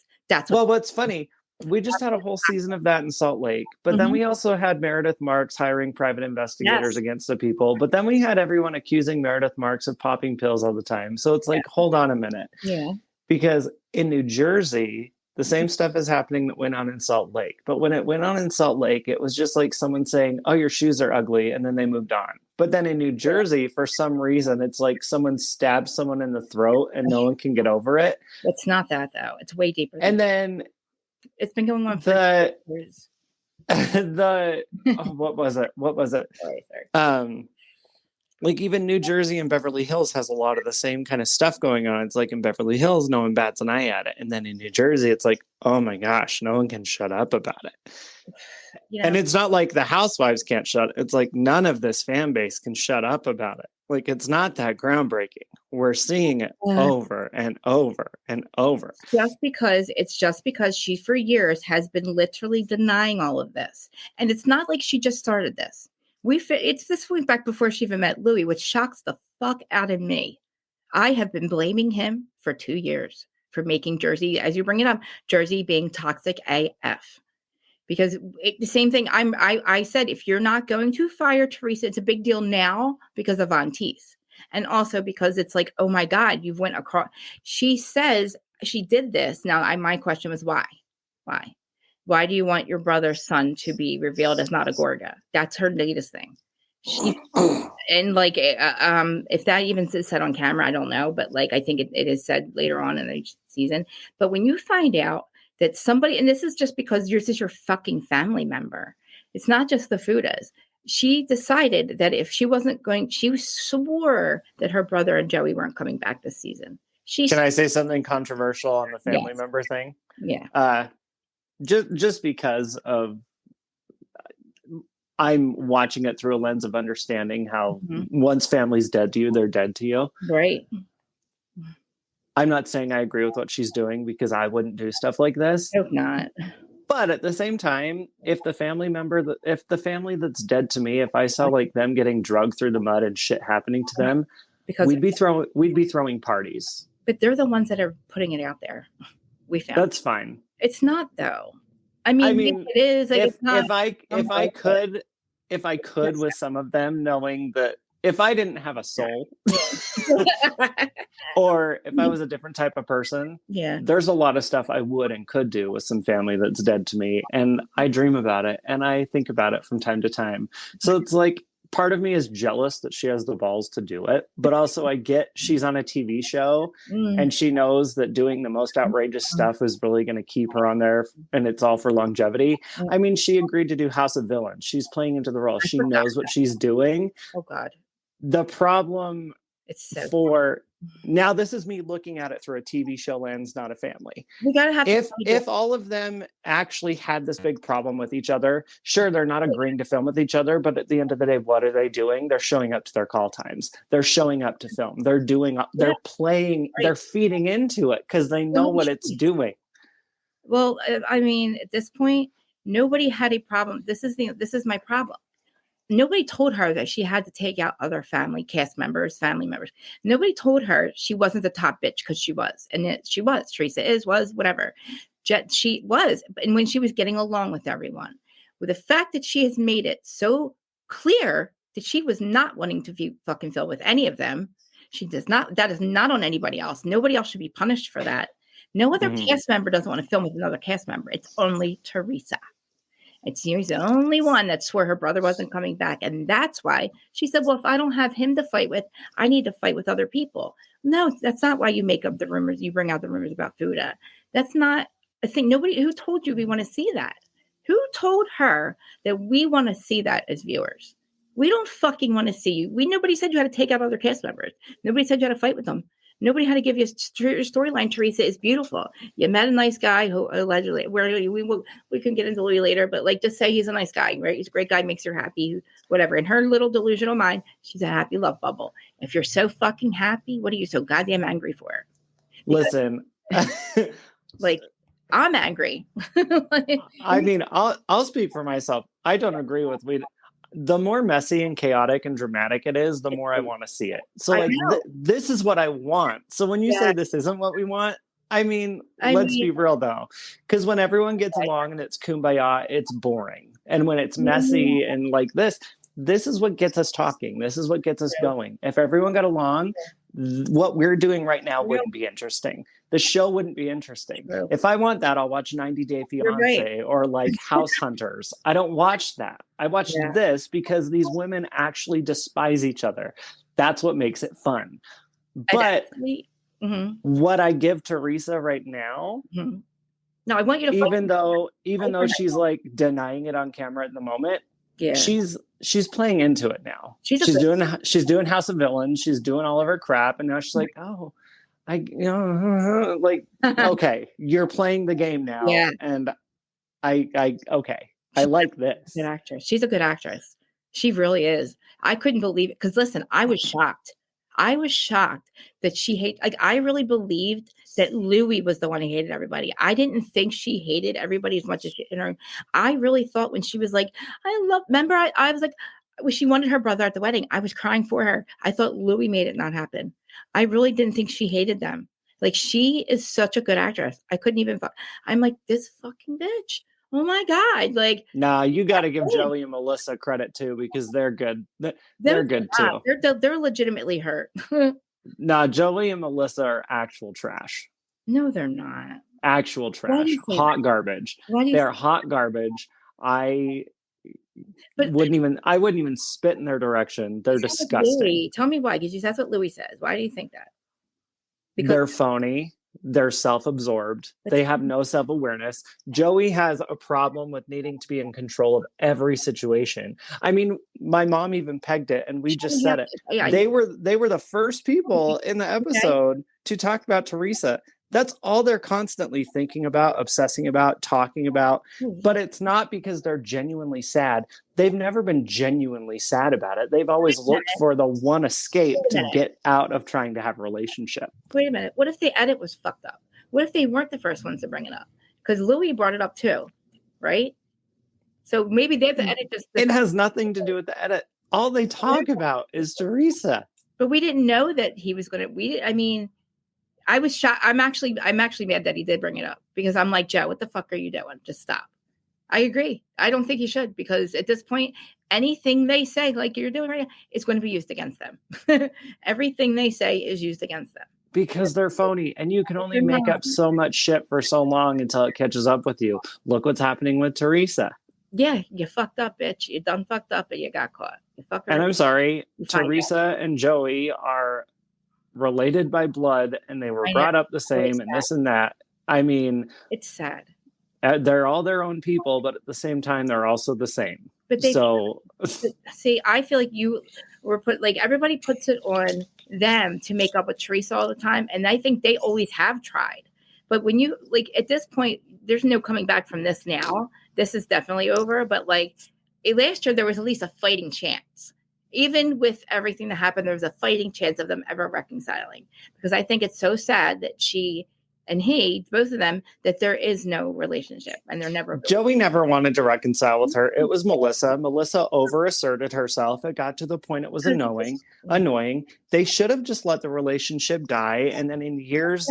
What's funny. We just had a whole season of that in Salt Lake, but then we also had Meredith Marks hiring private investigators against the people. But then we had everyone accusing Meredith Marks of popping pills all the time. So it's like, hold on a minute. Yeah. Because in New Jersey, the same stuff is happening that went on in Salt Lake. But when it went on in Salt Lake, it was just like someone saying, oh, your shoes are ugly. And then they moved on. But then in New Jersey, for some reason, it's like someone stabs someone in the throat and no one can get over it. It's not that, though. It's way deeper. And then it's been going on for years. What was it? Sorry. Like even New Jersey and Beverly Hills has a lot of the same kind of stuff going on. It's like in Beverly Hills, no one bats an eye at it. And then in New Jersey, it's like, oh my gosh, no one can shut up about it. You know, and it's not like the Housewives can't shut. It's like none of this fan base can shut up about it. Like, it's not that groundbreaking. We're seeing it over and over and over. Just because she for years has been literally denying all of this. And it's not like she just started this. It's this week back before she even met Louis, which shocks the fuck out of me. I have been blaming him for 2 years for making Jersey, as you bring it up, Jersey being toxic AF. Because the same thing, I said, if you're not going to fire Teresa, it's a big deal now because of Aunties. And also because it's like, oh my God, you've went across. She says she did this. Now, my question was why? Why? Why do you want your brother's son to be revealed as not a Gorga? That's her latest thing. And like, if that even is said on camera, I don't know. But like, I think it is said later on in the season. But when you find out that somebody, and this is just because this is your fucking family member. It's not just the Fudas. She decided that if she wasn't going, she swore that her brother and Joey weren't coming back this season. Can I say something controversial on the family member thing? Yeah. Just because of I'm watching it through a lens of understanding how once family's dead to you, they're dead to you. Right. I'm not saying I agree with what she's doing because I wouldn't do stuff like this. I hope not. But at the same time, if the family that's dead to me, if I saw like them getting drugged through the mud and shit happening to them, because we'd be throwing parties. But they're the ones that are putting it out there. We found that's fine. It's not though. I mean it is. Like, it's not, if I could with some of them, knowing that if I didn't have a soul, or if I was a different type of person, there's a lot of stuff I would and could do with some family that's dead to me, and I dream about it and I think about it from time to time. So it's like, part of me is jealous that she has the balls to do it, but also I get she's on a TV show and she knows that doing the most outrageous stuff is really going to keep her on there, and it's all for longevity. I mean, she agreed to do House of Villains. She's playing into the role. She knows what she's doing. Oh God. The problem for now, this is me looking at it through a TV show lens, not a family. We gotta have if all of them actually had this big problem with each other, sure, they're not agreeing to film with each other, but at the end of the day, what are they doing? They're showing up to their call times. They're showing up to film. They're playing, they're feeding into it because they know what it's doing. Well, I mean, at this point, nobody had a problem. This is my problem. Nobody told her that she had to take out other family members. Nobody told her she wasn't the top bitch, because she was. And she was. Teresa was, whatever. She was. And when she was getting along with everyone. With the fact that she has made it so clear that she was not wanting to fucking film with any of them. She does not. That is not on anybody else. Nobody else should be punished for that. No other cast member doesn't want to film with another cast member. It's only Teresa. She's the only one that swore her brother wasn't coming back. And that's why she said, well, if I don't have him to fight with, I need to fight with other people. No, that's not why you make up the rumors. You bring out the rumors about Fuda. That's not a thing. Who told you we want to see that? Who told her that we want to see that as viewers? We don't fucking want to see you. Nobody said you had to take out other cast members. Nobody said you had to fight with them. Nobody had to give you a storyline. Teresa is beautiful. You met a nice guy who allegedly, we can get into Louis later, but like, just say he's a nice guy, right? He's a great guy, makes her happy, whatever. In her little delusional mind, she's a happy love bubble. If you're so fucking happy, what are you so goddamn angry for? Listen, like, I'm angry. I mean, I'll speak for myself. I don't agree with the more messy and chaotic and dramatic it is, the more I want to see it. So like, this is what I want. So when you say this isn't what we want, I mean, let's be real though. Because when everyone gets along and it's kumbaya, it's boring. And when it's messy and like this is what gets us talking. This is what gets us going. If everyone got along, what we're doing right now wouldn't be interesting. The show wouldn't be interesting. If I want that, I'll watch 90 Day Fiancé or like House Hunters. I don't watch that. I watch this because these women actually despise each other. That's what makes it fun. But what I give Teresa right now, no, I want you to even though she's like denying it on camera at the moment, she's playing into it now. She's doing House of Villains. She's doing all of her crap, and now she's like, oh, okay, you're playing the game now, and I like this. Good actress. She's a good actress. She really is. I couldn't believe it because listen, I was shocked. I was shocked that she hated. Like, I really believed that Louis was the one who hated everybody. I didn't think she hated everybody as much as she. I really thought when she was like, Remember, I was like, when she wanted her brother at the wedding, I was crying for her. I thought Louis made it not happen. I really didn't think she hated them. Like, she is such a good actress. I couldn't even. I'm like, this fucking bitch. Oh my God. Like, nah, you got to give Joey and Melissa credit too, because they're good. They're good too. They're legitimately hurt. Nah, Joey and Melissa are actual trash. No, they're not. Actual trash. Hot garbage. They're hot garbage. I wouldn't even spit in their direction. They're disgusting. Tell me why, because that's what Louis says. Why do you think that? Because they're phony. They're self-absorbed. They have no self-awareness. Joey has a problem with needing to be in control of every situation. I mean, my mom even pegged it, and we just said it. They were the first people in the episode to talk about Teresa. That's all they're constantly thinking about, obsessing about, talking about. But it's not because they're genuinely sad. They've never been genuinely sad about it. They've always looked for the one escape to get out of trying to have a relationship. Wait a minute. What if the edit was fucked up? What if they weren't the first ones to bring it up? Because Louis brought it up too, right? So maybe they have to edit this. It has nothing to do with the edit. All they talk about is Teresa. But we didn't know that he was going to. I was shocked. I'm actually mad that he did bring it up, because I'm like, Joe, what the fuck are you doing? Just stop. I agree. I don't think he should, because at this point, anything they say, like you're doing right now, is going to be used against them. Everything they say is used against them. Because they're phony, and you can only make up so much shit for so long until it catches up with you. Look what's happening with Teresa. Yeah, you fucked up, bitch. You done fucked up, and you got caught. You fucker. And I'm sorry, Teresa and Joey are related by blood, and they were brought up the same, and this and that. I mean, it's sad. They're all their own people, but at the same time, they're also the same. But see, I feel like you were everybody puts it on them to make up with Teresa all the time, and I think they always have tried. But when you at this point, there's no coming back from this now. This is definitely over. But last year, there was at least a fighting chance. Even with everything that happened, there was a fighting chance of them ever reconciling. Because I think it's so sad that she and he, both of them, that there is no relationship and they're never. Joey never wanted to reconcile with her. It was Melissa. Melissa overasserted herself. It got to the point it was annoying. They should have just let the relationship die. And then in years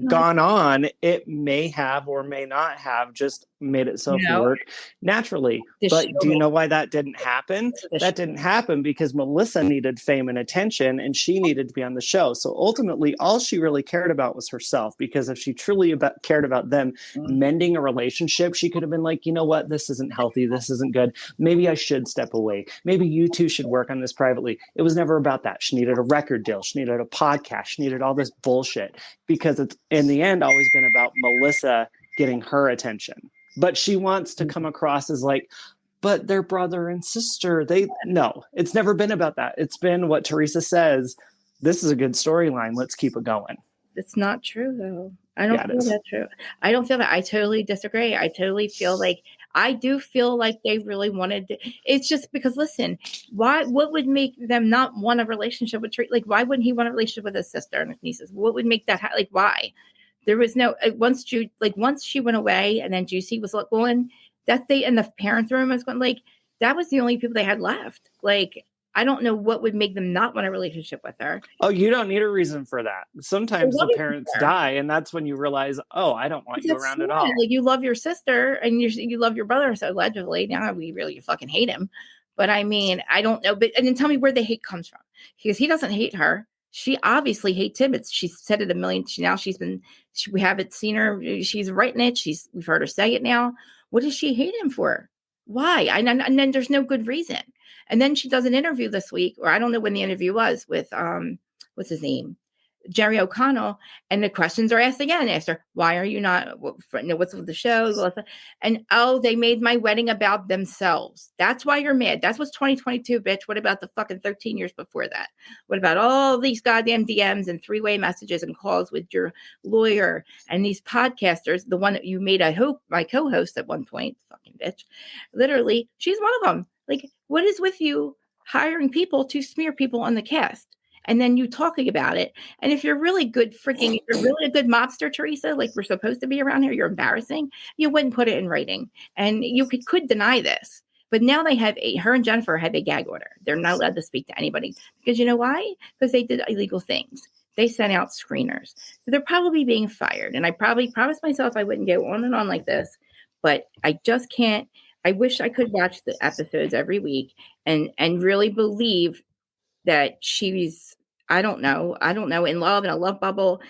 gone on, it may have or may not have just made itself work naturally. But do you know why that didn't happen? That didn't happen because Melissa needed fame and attention and she needed to be on the show. So ultimately, all she really cared about was herself, because if she truly cared about them mending a relationship, she could have been like, you know what, this isn't healthy. This isn't good. Maybe I should step away. Maybe you two should work on this privately. It was never about that. She needed a record deal. She needed a podcast. She needed all this bullshit because it's in the end always been about Melissa getting her attention. But she wants to come across as but they're brother and sister. No, it's never been about that. It's been what Teresa says. This is a good storyline. Let's keep it going. It's not true, though. I don't feel that true. I don't feel that. I totally disagree. I totally feel I do feel like they really wanted to. It's just because, listen, what would make them not want a relationship with Teresa? Why wouldn't he want a relationship with his sister and his nieces? What would make that why? There was no once she went away and then Juicy was going, that they in the parents' room was going that was the only people they had left. I don't know what would make them not want a relationship with her. Oh, you don't need a reason for that. Sometimes the parents die, and that's when you realize, oh, I don't want you around at all. You love your sister and you love your brother, so allegedly. Now we really fucking hate him. But I mean, I don't know. But and then tell me where the hate comes from. Because he doesn't hate her. She obviously hates him. She's said it a million. We haven't seen her. She's writing it. We've heard her say it now. What does she hate him for? Why? And then there's no good reason. And then she does an interview this week, or I don't know when the interview was with what's his name? Jerry O'Connell, and the questions are asked again. Asked her, why are you not, what's with the show? And, they made my wedding about themselves. That's why you're mad. That's what's 2022, bitch. What about the fucking 13 years before that? What about all these goddamn DMs and three-way messages and calls with your lawyer and these podcasters? The one that you made, I hope, my co-host at one point, fucking bitch. Literally, she's one of them. What is with you hiring people to smear people on the cast? And then you talking about it. And if you're really good, if you're really a good mobster, Teresa, we're supposed to be around here, you're embarrassing, you wouldn't put it in writing. And you could deny this. But now they have her and Jennifer have a gag order. They're not allowed to speak to anybody. Because you know why? Because they did illegal things. They sent out screeners. So they're probably being fired. And I probably promised myself I wouldn't go on and on like this. But I just can't. I wish I could watch the episodes every week and really believe that she's, I don't know, in love, in a love bubble.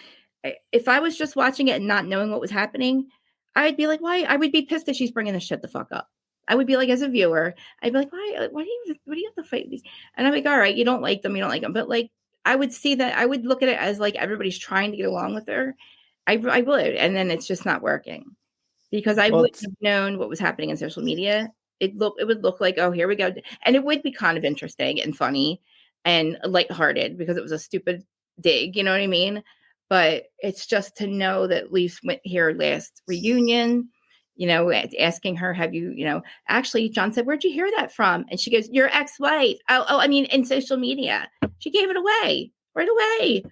If I was just watching it and not knowing what was happening, I'd be like, why? I would be pissed that she's bringing this shit the fuck up. I would be as a viewer, I'd be like, why do you have to fight these? And I'm like, all right, you don't like them. But I would see that, I would look at it as everybody's trying to get along with her. I would. And then it's just not working because I wouldn't have known what was happening in social media. It would look like, oh, here we go. And it would be kind of interesting and funny and lighthearted because it was a stupid dig, you know what I mean? But it's just to know that Leafs went here last reunion, asking her, have you, actually, John said, where'd you hear that from? And she goes, your ex-wife. Oh, I mean, in social media. She gave it away right away.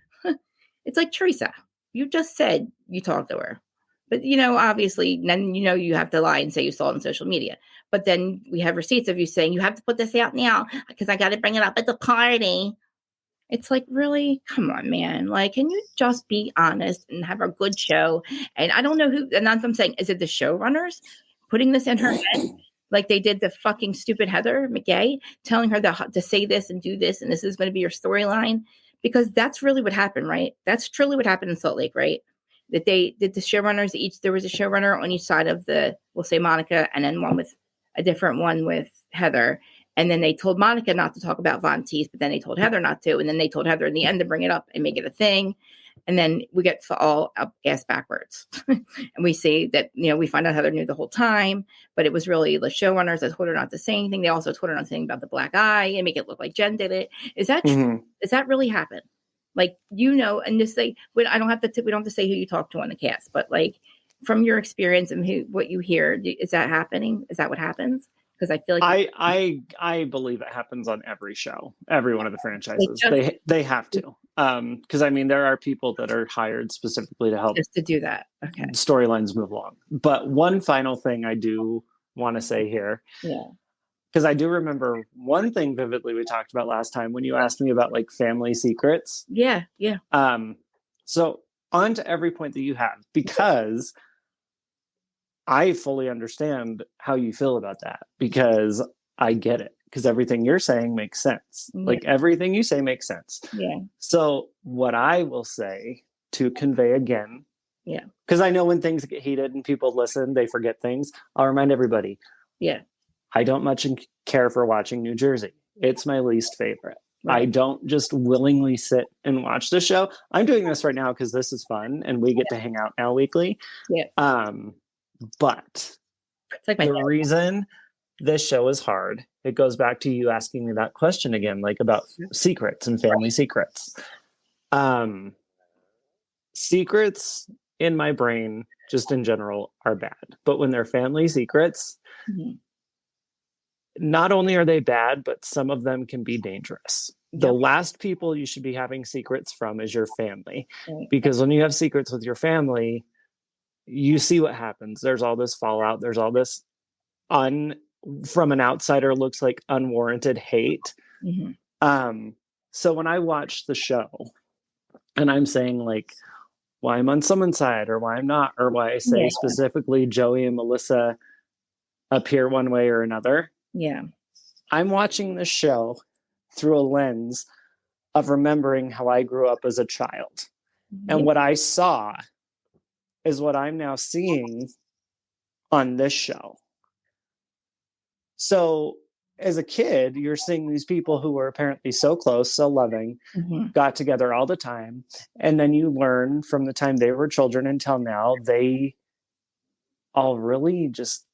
It's like, Teresa, you just said you talked to her. But, obviously, then, you have to lie and say you saw it on social media. But then we have receipts of you saying you have to put this out now because I got to bring it up at the party. It's really, come on, man. Can you just be honest and have a good show? And I don't know who, and that's what I'm saying. Is it the showrunners putting this in her head? Like they did the fucking stupid Heather McGay, telling her to say this and do this, and this is going to be your storyline? Because that's really what happened, right? That's truly what happened in Salt Lake, right? That they did the showrunners there was a showrunner on each side of we'll say Monica, and then one with a different one with Heather. And then they told Monica not to talk about Von Teese, but then they told Heather not to. And then they told Heather in the end to bring it up and make it a thing. And then we get all ass backwards. And we see that, we find out Heather knew the whole time, but it was really the showrunners that told her not to say anything. They also told her not to say anything about the black eye and make it look like Jen did it. Is that true? Does that really happen? Like, and just say, we don't have to say who you talk to on the cast, but like from your experience and what you hear, is that happening? Is that what happens? Because I feel like I believe it happens on every show, every one of the franchises. They have to. Because there are people that are hired specifically to help just to do that. Okay. Storylines move along. But one final thing I do want to say here. Yeah. Because I do remember one thing vividly we talked about last time when you asked me about like family secrets. Yeah. Yeah. So on to every point that you have, because I fully understand how you feel about that, because I get it. Because everything you're saying makes sense. Yeah. Like everything you say makes sense. Yeah. So what I will say to convey again, yeah, because I know when things get heated and people listen, they forget things. I'll remind everybody. Yeah. I don't much care for watching New Jersey. It's my least favorite. Right. I don't just willingly sit and watch the show. I'm doing this right now because this is fun and we get to hang out now weekly. Yeah. But it's like the reason this show is hard, it goes back to you asking me that question again, like about secrets and family secrets. Secrets in my brain, just in general, are bad. But when they're family secrets, not only are they bad, but some of them can be dangerous. Yep. The last people you should be having secrets from is your family. Right. Because when you have secrets with your family, you see what happens. There's all this fallout. There's all this from an outsider looks like unwarranted hate. So when I watch the show and I'm saying like why I'm on someone's side or why I'm not, or why I say specifically Joey and Melissa appear one way or another. Yeah. I'm watching the show through a lens of remembering how I grew up as a child. And what I saw is what I'm now seeing on this show. So as a kid, you're seeing these people who were apparently so close, so loving, got together all the time. And then you learn from the time they were children until now, they all really just,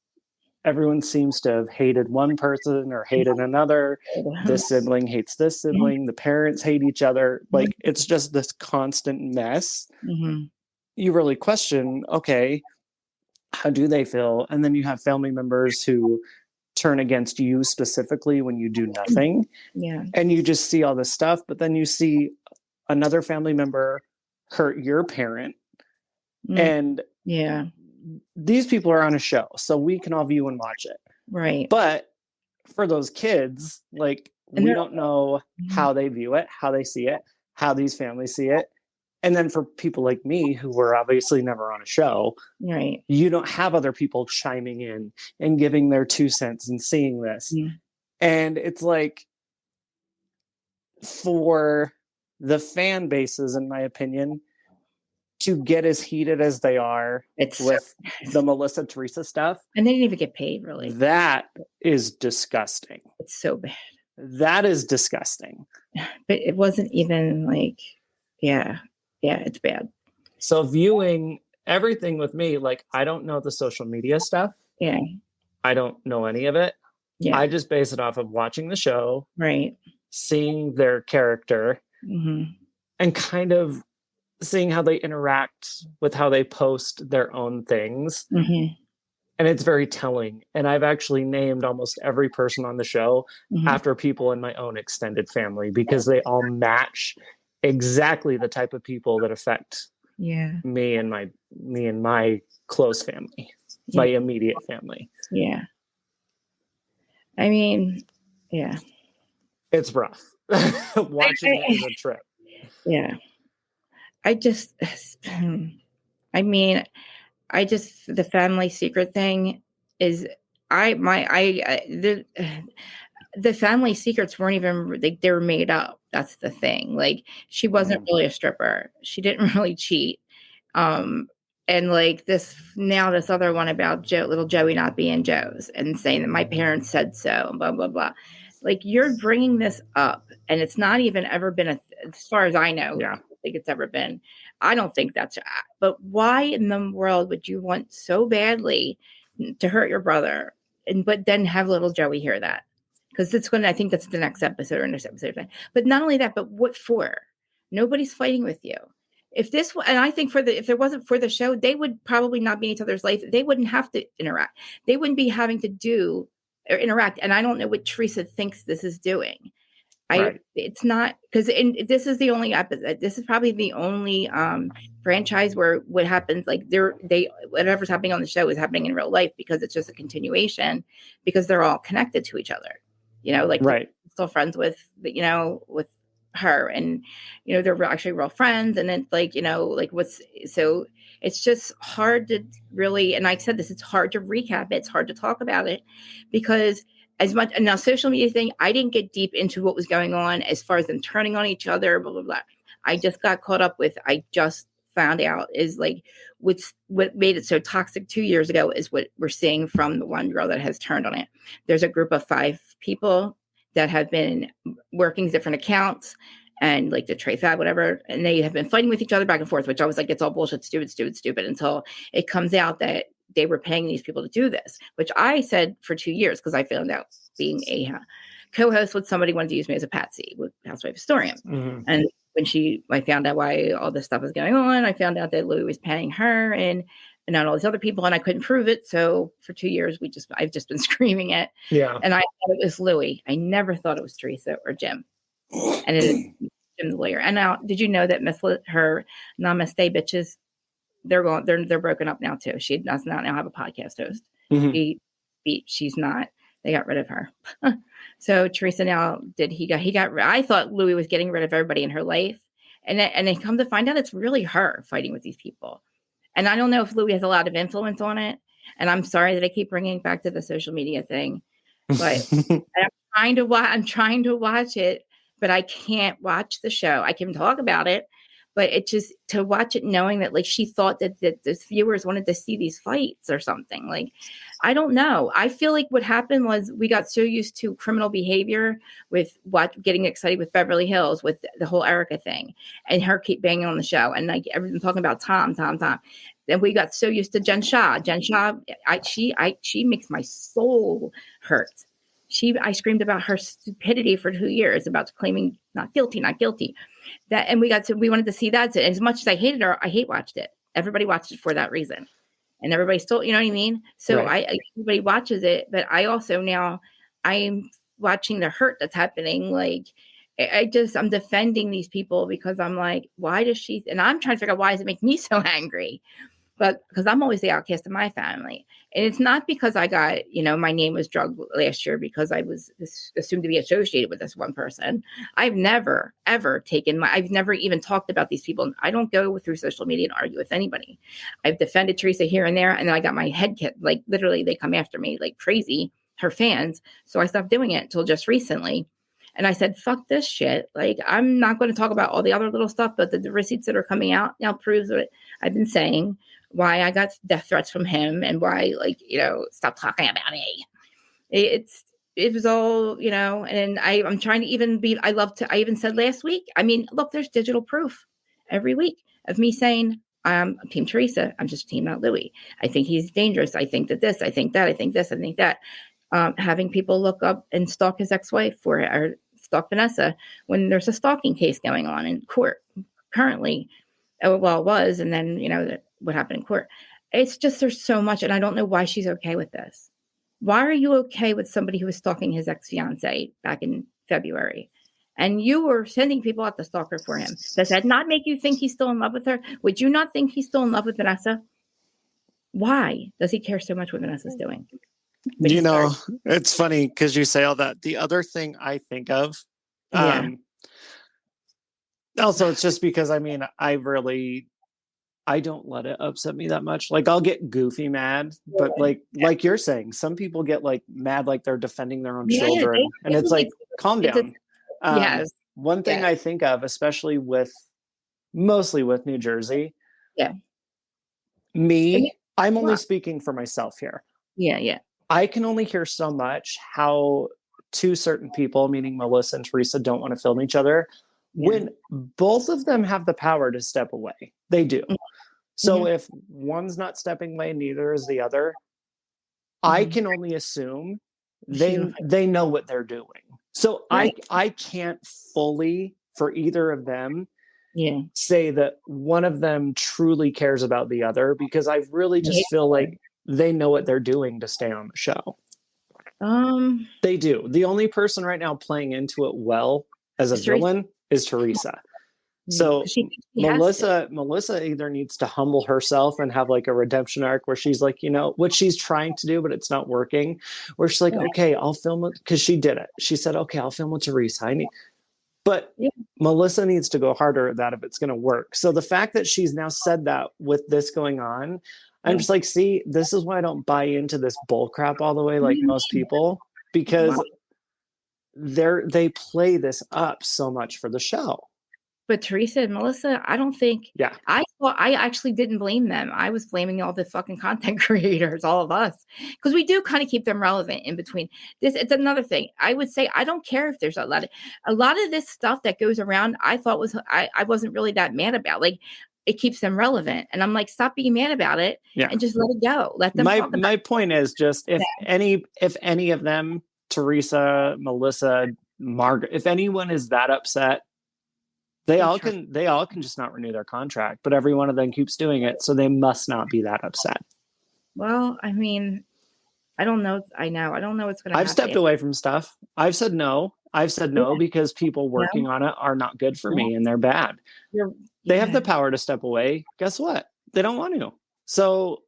everyone seems to have hated one person or hated another. This sibling hates this sibling. The parents hate each other. Like, it's just this constant mess. You really question, okay, how do they feel? And then you have family members who turn against you specifically when you do nothing. Yeah. And you just see all this stuff, but then you see another family member hurt your parent. And these people are on a show, so we can all view and watch it. Right. But for those kids, like, we don't know how they view it, how they see it, how these families see it. And then for people like me, who were obviously never on a show, right, you don't have other people chiming in and giving their 2 cents and seeing this. And it's like, for the fan bases, in my opinion, to get as heated as they are with the Melissa Teresa stuff. And they didn't even get paid, really. That is disgusting. It's so bad. That is disgusting. But it wasn't even like, yeah, it's bad. So viewing everything with me, like, I don't know the social media stuff. Yeah. I don't know any of it. Yeah. I just base it off of watching the show. Right. Seeing their character. And kind of seeing how they interact with how they post their own things. And it's very telling. And I've actually named almost every person on the show after people in my own extended family, because they all match exactly the type of people that affect me and my close family, my immediate family. Yeah. I mean, yeah. It's rough. Watching it is a trip. Yeah. The family secret thing is, the family secrets weren't even, they were made up. That's the thing. Like, she wasn't really a stripper. She didn't really cheat. And like this other one about little Joey not being Joe's and saying that my parents said so, blah, blah, blah. Like you're bringing this up and it's not even ever been as far as I know. Yeah. I don't think it's ever been. I don't think that's, but why in the world would you want so badly to hurt your brother but then have little Joey hear that? Because I think that's the next episode or next episode. But not only that, but what for? Nobody's fighting with you. If I think if there wasn't for the show, they would probably not be in each other's life. They wouldn't have to interact. They wouldn't be having to do or interact. And I don't know what Teresa thinks this is doing. It's not because this is the only episode. This is probably the only franchise where what happens like whatever's happening on the show is happening in real life because it's just a continuation because they're all connected to each other. Like still friends with with her and they're actually real friends and then so it's just hard to really, and I said this, it's hard to recap it, it's hard to talk about it because as much, and now social media thing, I didn't get deep into what was going on as far as them turning on each other, blah blah blah. I just got caught up with, I just found out is like what made it so toxic 2 years ago is what we're seeing from the one girl that has turned on it. There's a group of 5 people that have been working different accounts and like the Trey Fab, whatever. And they have been fighting with each other back and forth, which I was like, it's all bullshit, stupid, until it comes out that they were paying these people to do this, which I said for 2 years, because I found out being a co-host with somebody wanted to use me as a patsy with Housewife Historian. Mm-hmm. And when I found out why all this stuff was going on, I found out that Louis was paying her and not all these other people, and I couldn't prove it. So for 2 years, I've just been screaming it. Yeah. And I thought it was Louis. I never thought it was Teresa or Jim. And it is Jim the lawyer. And now, did you know that her Namaste bitches, they're broken up now too. She does not now have a podcast host. Mm-hmm. She's not. They got rid of her. So Teresa now I thought Louis was getting rid of everybody in her life, and they come to find out it's really her fighting with these people. And I don't know if Louis has a lot of influence on it. And I'm sorry that I keep bringing it back to the social media thing, but I'm trying to watch it, but I can't watch the show. I can talk about it, but it just to watch it knowing that like she thought that the viewers wanted to see these fights or something. Like, I don't know. I feel like what happened was we got so used to criminal behavior with getting excited with Beverly Hills, with the whole Erica thing, and her keep banging on the show, and like everyone talking about Tom. Then we got so used to Jen Shah. She makes my soul hurt. I screamed about her stupidity for 2 years about claiming not guilty. That, and we wanted to see that. And as much as I hated her, I hate watched it. Everybody watched it for that reason. And everybody still, you know what I mean? So right. Everybody watches it, but I also now I'm watching the hurt that's happening. Like I'm defending these people because I'm like, why does she, and I'm trying to figure out why does it make me so angry? But because I'm always the outcast of my family. And it's not because I got, my name was drugged last year because I was assumed to be associated with this one person. I've never, ever I've never even talked about these people. I don't go through social media and argue with anybody. I've defended Teresa here and there. And then I got my head kicked. Like literally they come after me like crazy, her fans. So I stopped doing it until just recently. And I said, fuck this shit. Like, I'm not going to talk about all the other little stuff, but the receipts that are coming out now proves what I've been saying, why I got death threats from him and why, stop talking about me. It was all, and I'm trying to even I even said last week, look, there's digital proof every week of me saying, I'm Team Teresa. I'm just Team not Louis. I think he's dangerous. I think that this, I think that, I think this, I think that. Having people look up and stalk his ex-wife or stalk Vanessa when there's a stalking case going on in court currently. Well, it was, and then, what happened in court. It's just, there's so much, and I don't know why she's okay with this. Why are you okay with somebody who was stalking his ex-fiance back in February? And you were sending people out to stalk her for him. Does that not make you think he's still in love with her? Would you not think he's still in love with Vanessa? Why does he care so much what Vanessa's doing? It's funny because you say all that. The other thing I think of, also it's just because I don't let it upset me that much. Like I'll get goofy mad, but like you're saying, some people get like mad, like they're defending their own children, and it's like, calm down. One thing I think of, especially mostly with New Jersey, I'm only speaking for myself here. Yeah. I can only hear so much how two certain people, meaning Melissa and Teresa, don't want to film each other when both of them have the power to step away. They do. So if one's not stepping away, neither is the other. I can only assume they know what they're doing. So I can't fully, for either of them, say that one of them truly cares about the other, because I really just feel like they know what they're doing to stay on the show. They do. The only person right now playing into it well as a villain is Teresa. So Melissa either needs to humble herself and have like a redemption arc where she's like, you know, what she's trying to do, but it's not working. Where she's like, okay, I'll film it, because she did it. She said, okay, I'll film with Teresa. But Melissa needs to go harder at that if it's going to work. So the fact that she's now said that with this going on, I'm just like, see, this is why I don't buy into this bull crap all the way like most people, because they play this up so much for the show. But Teresa and Melissa, I don't think. Yeah. I actually didn't blame them. I was blaming all the fucking content creators, all of us, because we do kind of keep them relevant in between. It's another thing. I would say I don't care if there's a lot of this stuff that goes around. I thought I wasn't really that mad about. Like, it keeps them relevant, and I'm like, stop being mad about it, and just let it go. Let them. My point is just if any of them, Teresa, Melissa, Margaret, if anyone is that upset. They all can just not renew their contract, but every one of them keeps doing it, so they must not be that upset. Well, I mean, I don't know. I don't know what's going to happen. I've stepped away from stuff. I've said no. Because people working on it are not good for me and they're bad. They have the power to step away. Guess what? They don't want to. So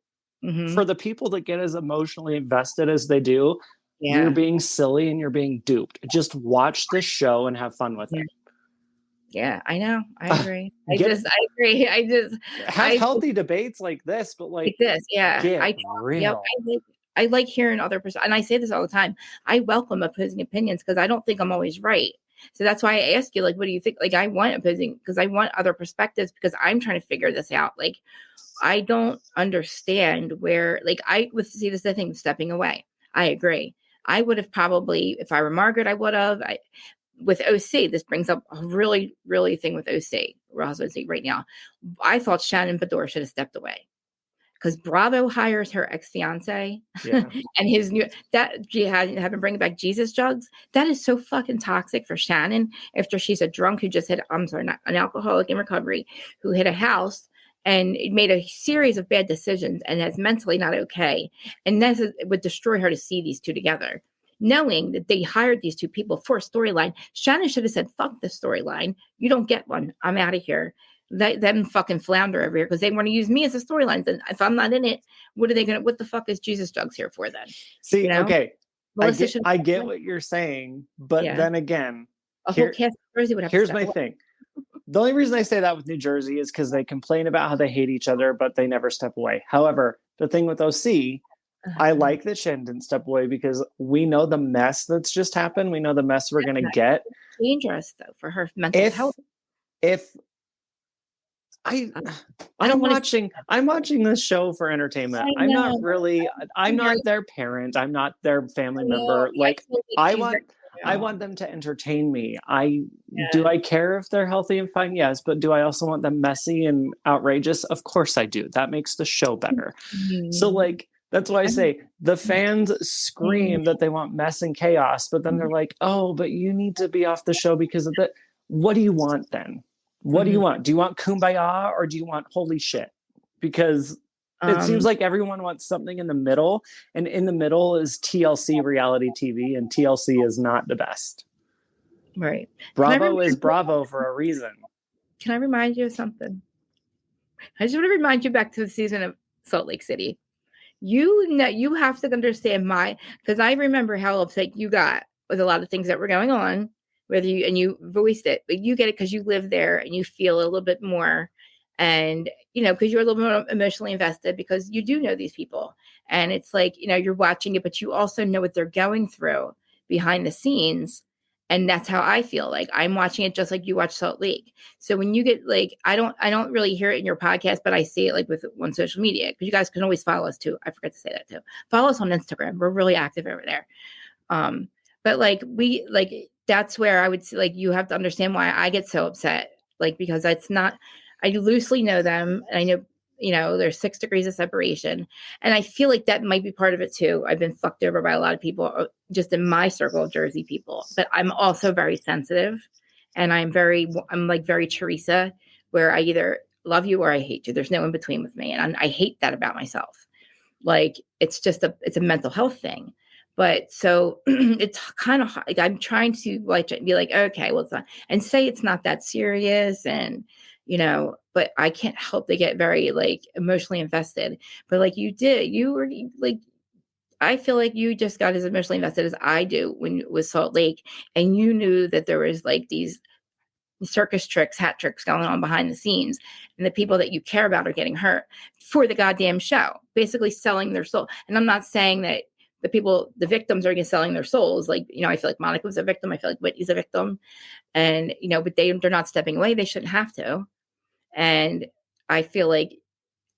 for the people that get as emotionally invested as they do, you're being silly and you're being duped. Just watch this show and have fun with it. Yeah, I know. I agree. I agree. Have healthy debates like this, but like this. Yeah. Real. I like hearing other perspectives. And I say this all the time. I welcome opposing opinions because I don't think I'm always right. So that's why I ask you, like, what do you think? Like, I want opposing because I want other perspectives because I'm trying to figure this out. Like, I don't understand where, like, I would see this thing stepping away. I agree. I would have probably, if I were Margaret, I would have. With OC, this brings up a really, really thing with OC, Real Housewives right now. I thought Shannon Bedore should have stepped away because Bravo hires her ex-fiance and his new having bringing back Jesus jugs. That is so fucking toxic for Shannon after she's a drunk who just hit, not an alcoholic in recovery who hit a house and made a series of bad decisions and is mentally not okay. And this would destroy her to see these two together. Knowing that they hired these two people for a storyline, Shannon should have said, fuck the storyline. You don't get one. I'm out of here. Let them fucking flounder over here because they want to use me as a storyline. Then if I'm not in it, what the fuck is Jesus Jugs here for then? See, okay. I get what you're saying, but then again, whole cast of Jersey would have here's my thing. The only reason I say that with New Jersey is because they complain about how they hate each other, but they never step away. However, the thing with OC, I like that Shannon didn't step away because we know the mess that's just happened. We know the mess we're going to get. Dangerous though for her mental health. I'm watching this show for entertainment. I'm not their parent. I'm not their family member. Like I want them to entertain me. Do I care if they're healthy and fine? Yes. But do I also want them messy and outrageous? Of course I do. That makes the show better. So like, that's why I say the fans scream that they want mess and chaos, but then they're like, oh, but you need to be off the show because of that. What do you want then? What do you want? Do you want kumbaya or do you want holy shit? Because it seems like everyone wants something in the middle, and in the middle is TLC reality TV, and TLC is not the best. Right. Bravo is Bravo for a reason. Can I remind you of something? I just want to remind you back to the season of Salt Lake City. You have to understand because I remember how upset you got with a lot of things that were going on, you voiced it, but you get it because you live there and you feel a little bit more, and because you're a little more emotionally invested because you do know these people, and it's like you're watching it, but you also know what they're going through behind the scenes, And that's how I feel. Like I'm watching it just like you watch Salt Lake. So when you get like, I don't really hear it in your podcast, but I see it like on social media, because you guys can always follow us too. I forgot to say that too. Follow us on Instagram. We're really active over there. But like that's where I would say, like, you have to understand why I get so upset. Like, because I loosely know them, and I know, there's 6 degrees of separation. And I feel like that might be part of it too. I've been fucked over by a lot of people just in my circle of Jersey people, but I'm also very sensitive, and I'm like very Teresa, where I either love you or I hate you. There's no in between with me. And I hate that about myself. Like, it's a mental health thing. But so it's kind of like, I'm trying to like be like, okay, well, it's not, and say it's not that serious. And, but I can't help to get very like emotionally invested. But like you were like, I feel like you just got as emotionally invested as I do when it was Salt Lake. And you knew that there was like these circus tricks, hat tricks going on behind the scenes. And the people that you care about are getting hurt for the goddamn show, basically selling their soul. And I'm not saying that the victims are selling their souls. Like, I feel like Monica was a victim. I feel like Whitney's a victim. And, but they're not stepping away. They shouldn't have to. And I feel like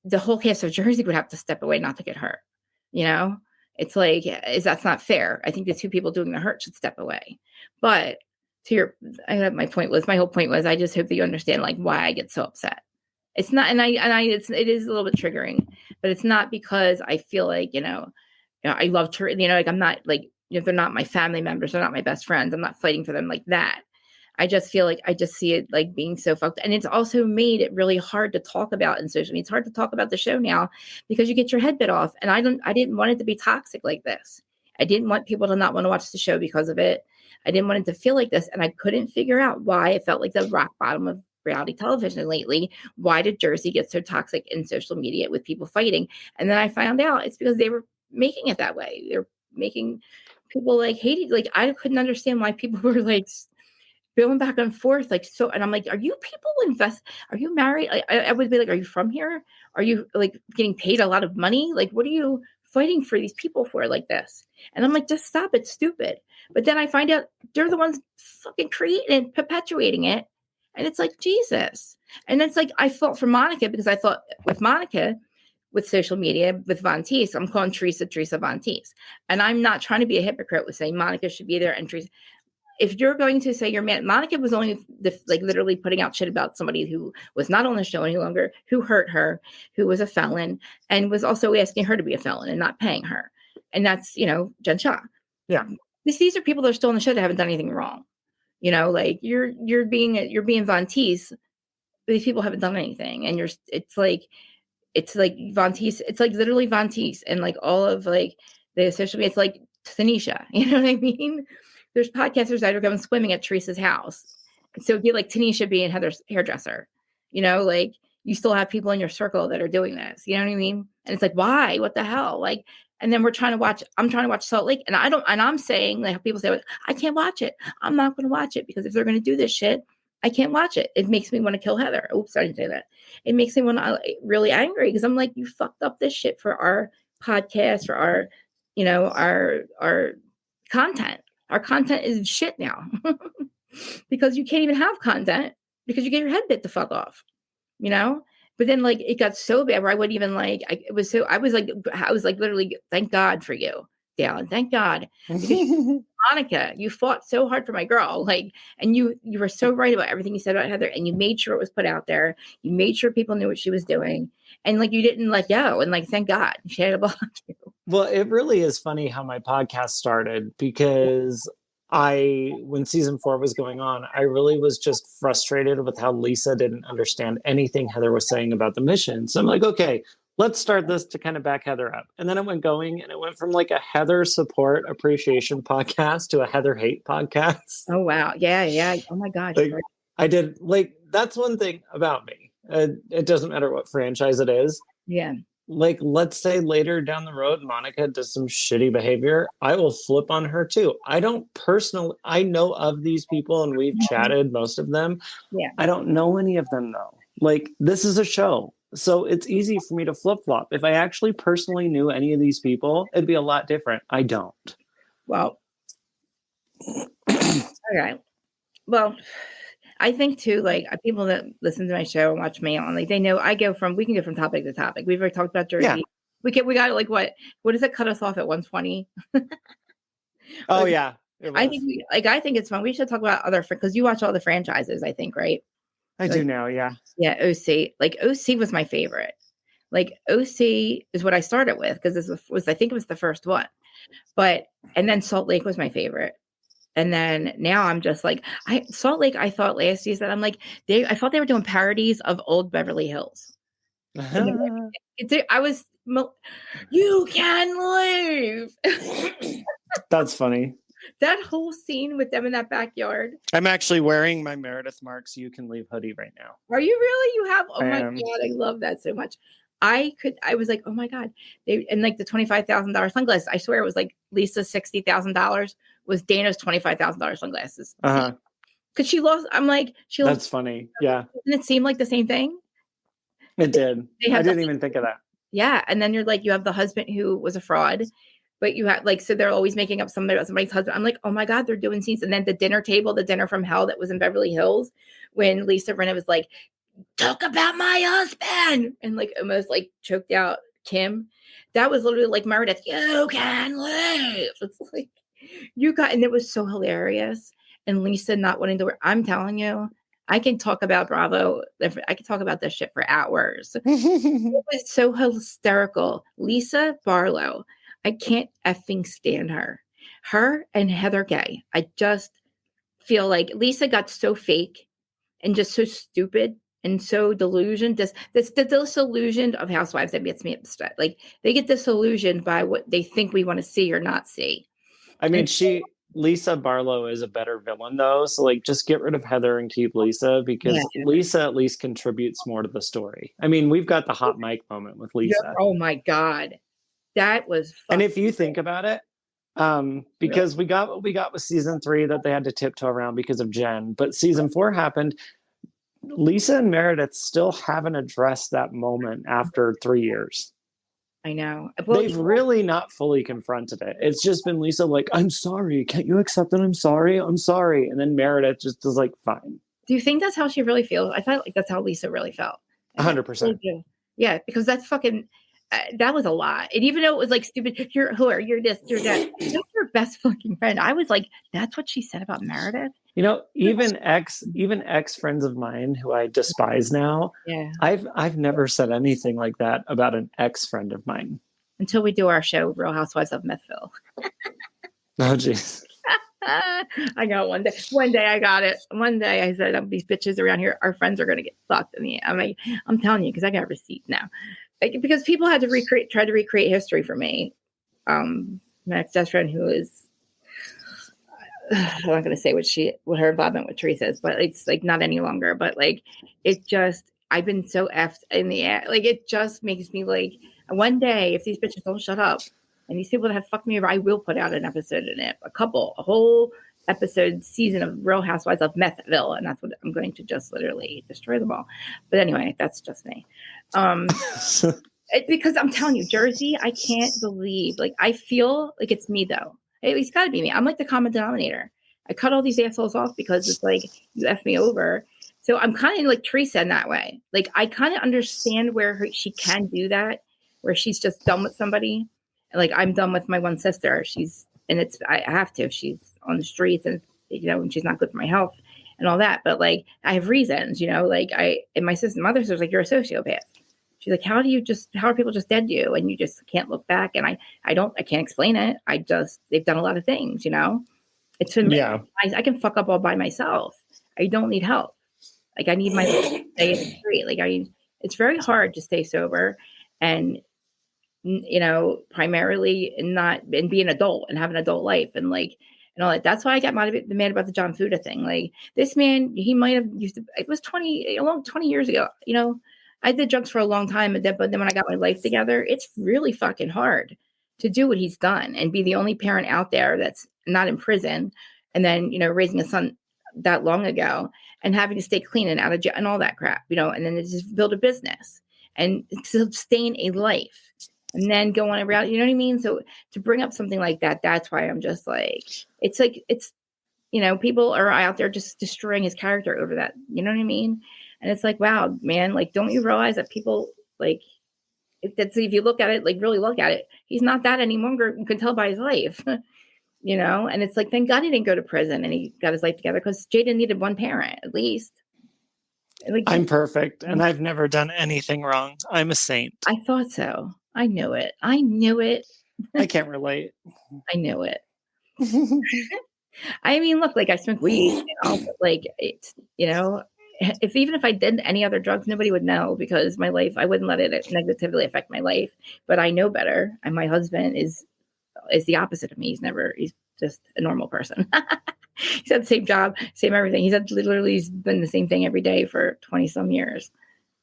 the whole cast of Jersey would have to step away not to get hurt. It's like, that's not fair. I think the 2 people doing the hurt should step away. But my whole point was, I just hope that you understand like why I get so upset. It's not, it is a little bit triggering, but it's not because I feel like, I love her, like I'm not like, they're not my family members, they're not my best friends. I'm not fighting for them like that. I just feel like I just see it like being so fucked. And it's also made it really hard to talk about in social media. It's hard to talk about the show now because you get your head bit off. And I didn't want it to be toxic like this. I didn't want people to not want to watch the show because of it. I didn't want it to feel like this. And I couldn't figure out why it felt like the rock bottom of reality television lately. Why did Jersey get so toxic in social media with people fighting? And then I found out it's because they were making it that way. They're making people like hate. Like, I couldn't understand why people were like going back and forth. Like, so, and I'm like, are you people are you married? I would be like, are you from here? Are you like getting paid a lot of money? Like, what are you fighting for these people for like this? And I'm like, just stop. It's stupid. But then I find out they're the ones fucking creating and perpetuating it. And it's like, Jesus. And it's like, I felt for Monica, because I thought with Monica, with social media, with Von Teese, I'm calling Teresa Von Teese. And I'm not trying to be a hypocrite with saying Monica should be there and Teresa. If you're going to say you're mad, Monica was only like literally putting out shit about somebody who was not on the show any longer, who hurt her, who was a felon, and was also asking her to be a felon and not paying her. And that's, Jen Shaw. Yeah. These are people that are still on the show that haven't done anything wrong. Like you're being Von Teese, but these people haven't done anything. And it's like Von Teese, it's like literally Von Teese and like all of like the social media, it's like Tanisha, you know what I mean? There's podcasters that are going swimming at Teresa's house. So it'd be like Tanisha being Heather's hairdresser, like you still have people in your circle that are doing this, you know what I mean? And it's like, why? What the hell? Like, and then I'm trying to watch Salt Lake, and I'm saying, like, people say, I can't watch it. I'm not going to watch it because if they're going to do this shit, I can't watch it. It makes me want to kill Heather. Oops, I didn't say that. It makes me want to really angry because I'm like, you fucked up this shit for our podcast, for our, our content. Our content is shit now because you can't even have content because you get your head bit the fuck off, But then like it got so bad where I wouldn't even like. I was like literally, thank God for you, Dallin. Thank God, Monica, you fought so hard for my girl, like, and you were so right about everything you said about Heather, and you made sure it was put out there. You made sure people knew what she was doing, and like you didn't let go. And like, thank God, she had a block you. Well, it really is funny how my podcast started because when season 4 was going on, I really was just frustrated with how Lisa didn't understand anything Heather was saying about the mission. So I'm like, okay, let's start this to kind of back Heather up. And then it went going and it went from like a Heather support appreciation podcast to a Heather hate podcast. Oh, wow. Yeah. Oh my gosh. Like, I did like, that's one thing about me. It doesn't matter what franchise it is. Yeah. Like, let's say later down the road, Monica does some shitty behavior. I will flip on her too. I know of these people and we've chatted, most of them. Yeah. I don't know any of them though. Like, this is a show. So it's easy for me to flip flop. If I actually personally knew any of these people, it'd be a lot different. I don't. Well, Okay. Well, I think too, like people that listen to my show and watch me on, like they know we can go from topic to topic. We've already talked about Jersey. Yeah. We got like what does it cut us off at 120? Oh yeah. I think it's fun. We should talk about other because you watch all the franchises, I think, right? I do now, yeah. Yeah, OC. Like OC was my favorite. Like OC is what I started with because this I think it was the first one. And then Salt Lake was my favorite. And then now I'm just like Salt Lake. I thought last season I'm like I thought they were doing parodies of old Beverly Hills. I was you can leave. That's funny. That whole scene with them in that backyard. I'm actually wearing my Meredith Marks You Can Leave hoodie right now. Are you really? You have? Oh my God, I love that so much. I was like, oh my God. And like the $25,000 sunglasses. I swear it was like Lisa's $60,000 was Dana's $25,000 sunglasses. Because she lost. I'm like, she lost. That's funny. Yeah. Didn't it seem like the same thing? It did. I didn't even think of that. Yeah. And then you're like, you have the husband who was a fraud. But you have so they're always making up somebody's husband. I'm like, oh my God, they're doing scenes. And then the dinner from hell that was in Beverly Hills when Lisa Rinna was like, talk about my husband and like almost like choked out Kim. That was literally like Meredith, you can leave. It's like and it was so hilarious. And Lisa not wanting to work. I'm telling you, I can talk about Bravo. I can talk about this shit for hours. It was so hysterical. Lisa Barlow. I can't effing stand her. Her and Heather Gay. I just feel like Lisa got so fake and just so stupid and so delusioned. This disillusioned of Housewives that gets me upset. Like they get disillusioned by what they think we want to see or not see. I mean, Lisa Barlow is a better villain though. So like just get rid of Heather and keep Lisa because Lisa at least contributes more to the story. I mean, we've got the hot mic moment with Lisa. Yeah. Oh my God. That was fun. And if you think about it, because we got what we got with season 3 that they had to tiptoe around because of Jen, but season 4 happened. Lisa and Meredith still haven't addressed that moment after 3 years. I know. They've really not fully confronted it. It's just been Lisa like, I'm sorry. Can't you accept that I'm sorry? I'm sorry. And then Meredith just is like, fine. Do you think that's how she really feels? I felt like that's how Lisa really felt. 100%. Yeah, because that's fucking... that was a lot. And even though it was like stupid, you're this, you're that. That's your best fucking friend. I was like, that's what she said about Meredith. You know, even ex friends of mine who I despise now. Yeah. I've never said anything like that about an ex friend of mine. Until we do our show, Real Housewives of Methville. Oh jeez. I know one day I got it. One day I said, these bitches around here, our friends are gonna get fucked. And I'm like, I'm telling you, because I got receipts now. Because people had to try to recreate history for me. My ex-best friend who is, I'm not going to say what her involvement with Teresa is, but it's like not any longer. But like, I've been so effed in the air. Like, it just makes me like, one day, if these bitches don't shut up and these people that have fucked me over, I will put out an episode in it, a whole episode season of Real Housewives of Methville. And that's what I'm going to just literally destroy them all. But anyway, that's just me. Because I'm telling you, Jersey, I can't believe, like, I feel like it's me though. It's got to be me. I'm like the common denominator. I cut all these assholes off because it's like you F me over. So I'm kind of like Teresa in that way. Like I kind of understand where she can do that, where she's just done with somebody. And like I'm done with my one sister. I have to. She's on the streets, and and she's not good for my health and all that. But like I have reasons, like and my mother says like you're a sociopath. She's like, how are people just dead to you? And you just can't look back. And I can't explain it. They've done a lot of things, It's been, I can fuck up all by myself. I don't need help. Like I need my stay in the street. Like it's very hard to stay sober and, primarily and be an adult and have an adult life and like, and all that. That's why I got mad about the John Fuda thing. Like this man, he might have it was 20 years ago, I did drugs for a long time, but then when I got my life together, it's really fucking hard to do what he's done and be the only parent out there that's not in prison. And then, raising a son that long ago and having to stay clean and out of jail and all that crap, and then just build a business and sustain a life and then go on around, you know what I mean? So to bring up something like that, that's why I'm just like, it's people are out there just destroying his character over that. You know what I mean? And it's like, wow, man, like, don't you realize that people, like, if you look at it, like, really look at it, he's not that any longer. You can tell by his life, and it's like, thank God he didn't go to prison and he got his life together, because Jaden needed one parent at least. Like, I'm perfect and I've never done anything wrong. I'm a saint. I thought so. I knew it. I can't relate. I knew it. I mean, look, like, I smoke weed, but like, it's, even if I did any other drugs, nobody would know, because my life, I wouldn't let it negatively affect my life. But I know better. And my husband is the opposite of me. He's just a normal person. He's had the same job, same everything. He's been the same thing every day for 20 some years.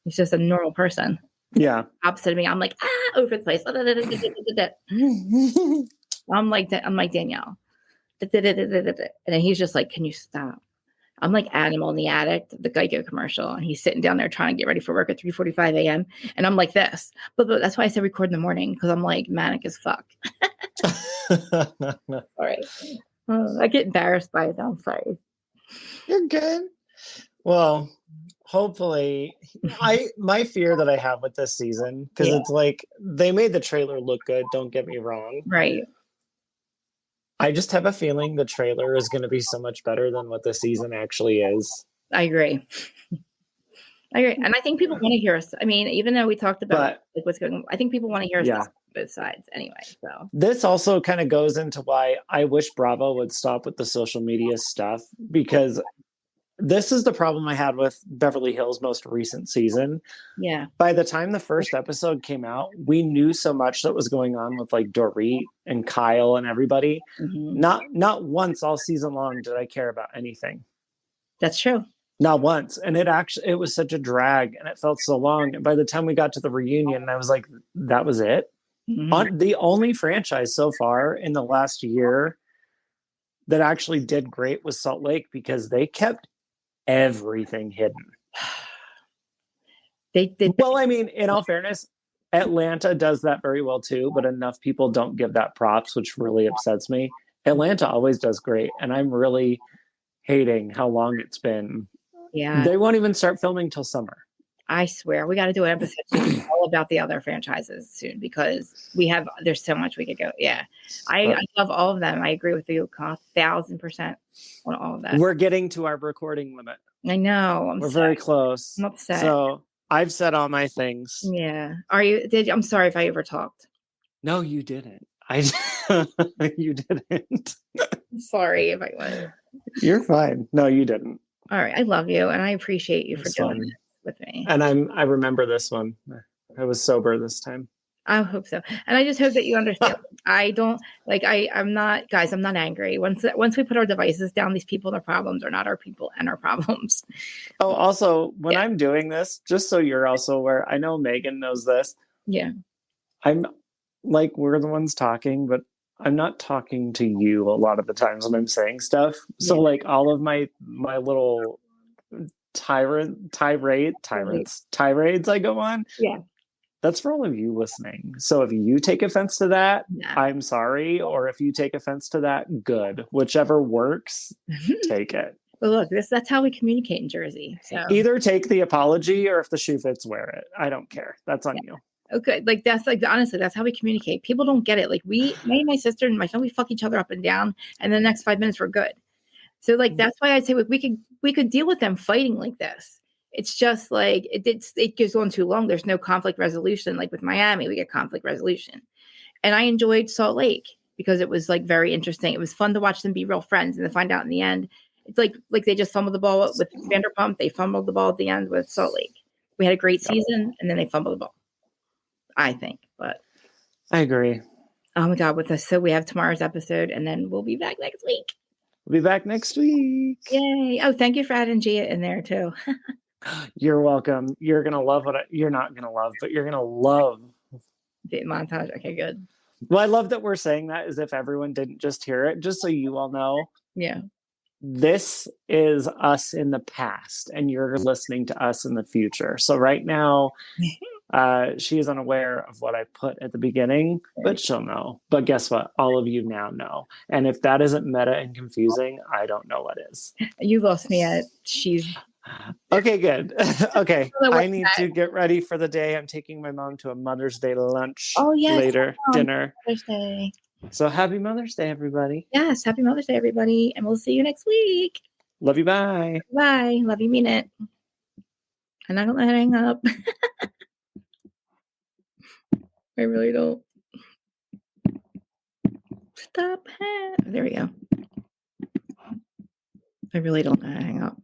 He's just a normal person. Yeah. Opposite of me. I'm like, over the place. I'm like Danielle. And then he's just like, can you stop? I'm like Animal in the Attic, the Geico commercial, and he's sitting down there trying to get ready for work at 3:45 a.m. And I'm like this. But that's why I said record in the morning, because I'm like manic as fuck. All right. I get embarrassed by it. I'm sorry. You're good. Well, hopefully, my fear that I have with this season, because it's like, they made the trailer look good, don't get me wrong. Right. I just have a feeling the trailer is going to be so much better than what the season actually is. I agree. And I think people want to hear us. I mean, even though we talked about what's going on, I think people want to hear us on both sides anyway. So this also kind of goes into why I wish Bravo would stop with the social media stuff, because this is the problem I had with Beverly Hills' most recent season. Yeah. By the time the first episode came out, we knew so much that was going on with like Dorit and Kyle and everybody. Mm-hmm. Not once all season long did I care about anything. That's true. Not once. And it was such a drag and it felt so long. And by the time we got to the reunion, I was like, that was it. Mm-hmm. The only franchise so far in the last year that actually did great was Salt Lake, because they kept everything hidden. They did. Well, I mean, in all fairness, Atlanta does that very well too, but enough people don't give that props, which really upsets me. Atlanta always does great, and I'm really hating how long it's been. Yeah. They won't even start filming till summer. I swear, we got to do an episode all about the other franchises soon, because there's so much we could go. Yeah. I love all of them. I agree with you 1,000% on all of that. We're getting to our recording limit. I know. We're very close. I'm upset. So I've said all my things. Yeah. I'm sorry if I ever talked. No, you didn't. You didn't. I'm sorry if I was. You're fine. No, you didn't. All right. I love you, and I appreciate you for doing it with me. And I remember this one. I was sober this time. I hope so. And I just hope that you understand. I'm not angry. Once we put our devices down, these people and their problems are not our people and our problems. Oh, also, when I'm doing this, just so you're also aware, I know Megan knows this. Yeah. I'm like, we're the ones talking, but I'm not talking to you a lot of the times when I'm saying stuff. So like all of my little tirades I go on. Yeah. That's for all of you listening. So if you take offense to that, I'm sorry. Or if you take offense to that, good. Whichever works, take it. Well, look, that's how we communicate in Jersey. So either take the apology, or if the shoe fits, wear it. I don't care. That's on you. Okay. Like honestly, that's how we communicate. People don't get it. Like me and my sister and my son, we fuck each other up and down, and the next 5 minutes we're good. So like, that's why I say we could deal with them fighting like this. It's just like it goes on too long. There's no conflict resolution. Like with Miami, we get conflict resolution. And I enjoyed Salt Lake because it was like very interesting. It was fun to watch them be real friends and to find out in the end. It's like they just fumbled the ball with Vanderpump. They fumbled the ball at the end with Salt Lake. We had a great season, and then they fumbled the ball, I think. But I agree. Oh my God, with us. So we have tomorrow's episode, and then we'll be back next week. We'll be back next week. Yay. Oh, thank you for adding Gia in there too. You're welcome. You're going to love you're not going to love, but you're going to love the montage. Okay, good. Well, I love that we're saying that as if everyone didn't just hear it, just so you all know. Yeah. This is us in the past, and you're listening to us in the future. So right now, She is unaware of what I put at the beginning, but she'll know. But guess what? All of you now know. And if that isn't meta and confusing, I don't know what is. You lost me at she's. Okay, good. Okay, I need to get ready for the day. I'm taking my mom to a Mother's Day lunch later, dinner. Mother's Day. So happy Mother's Day, everybody. Yes, happy Mother's Day, everybody. And we'll see you next week. Love you, bye. Bye. Love you, mean it. And I don't let it hang up. I really don't. Stop. There we go. I really don't know how to hang up.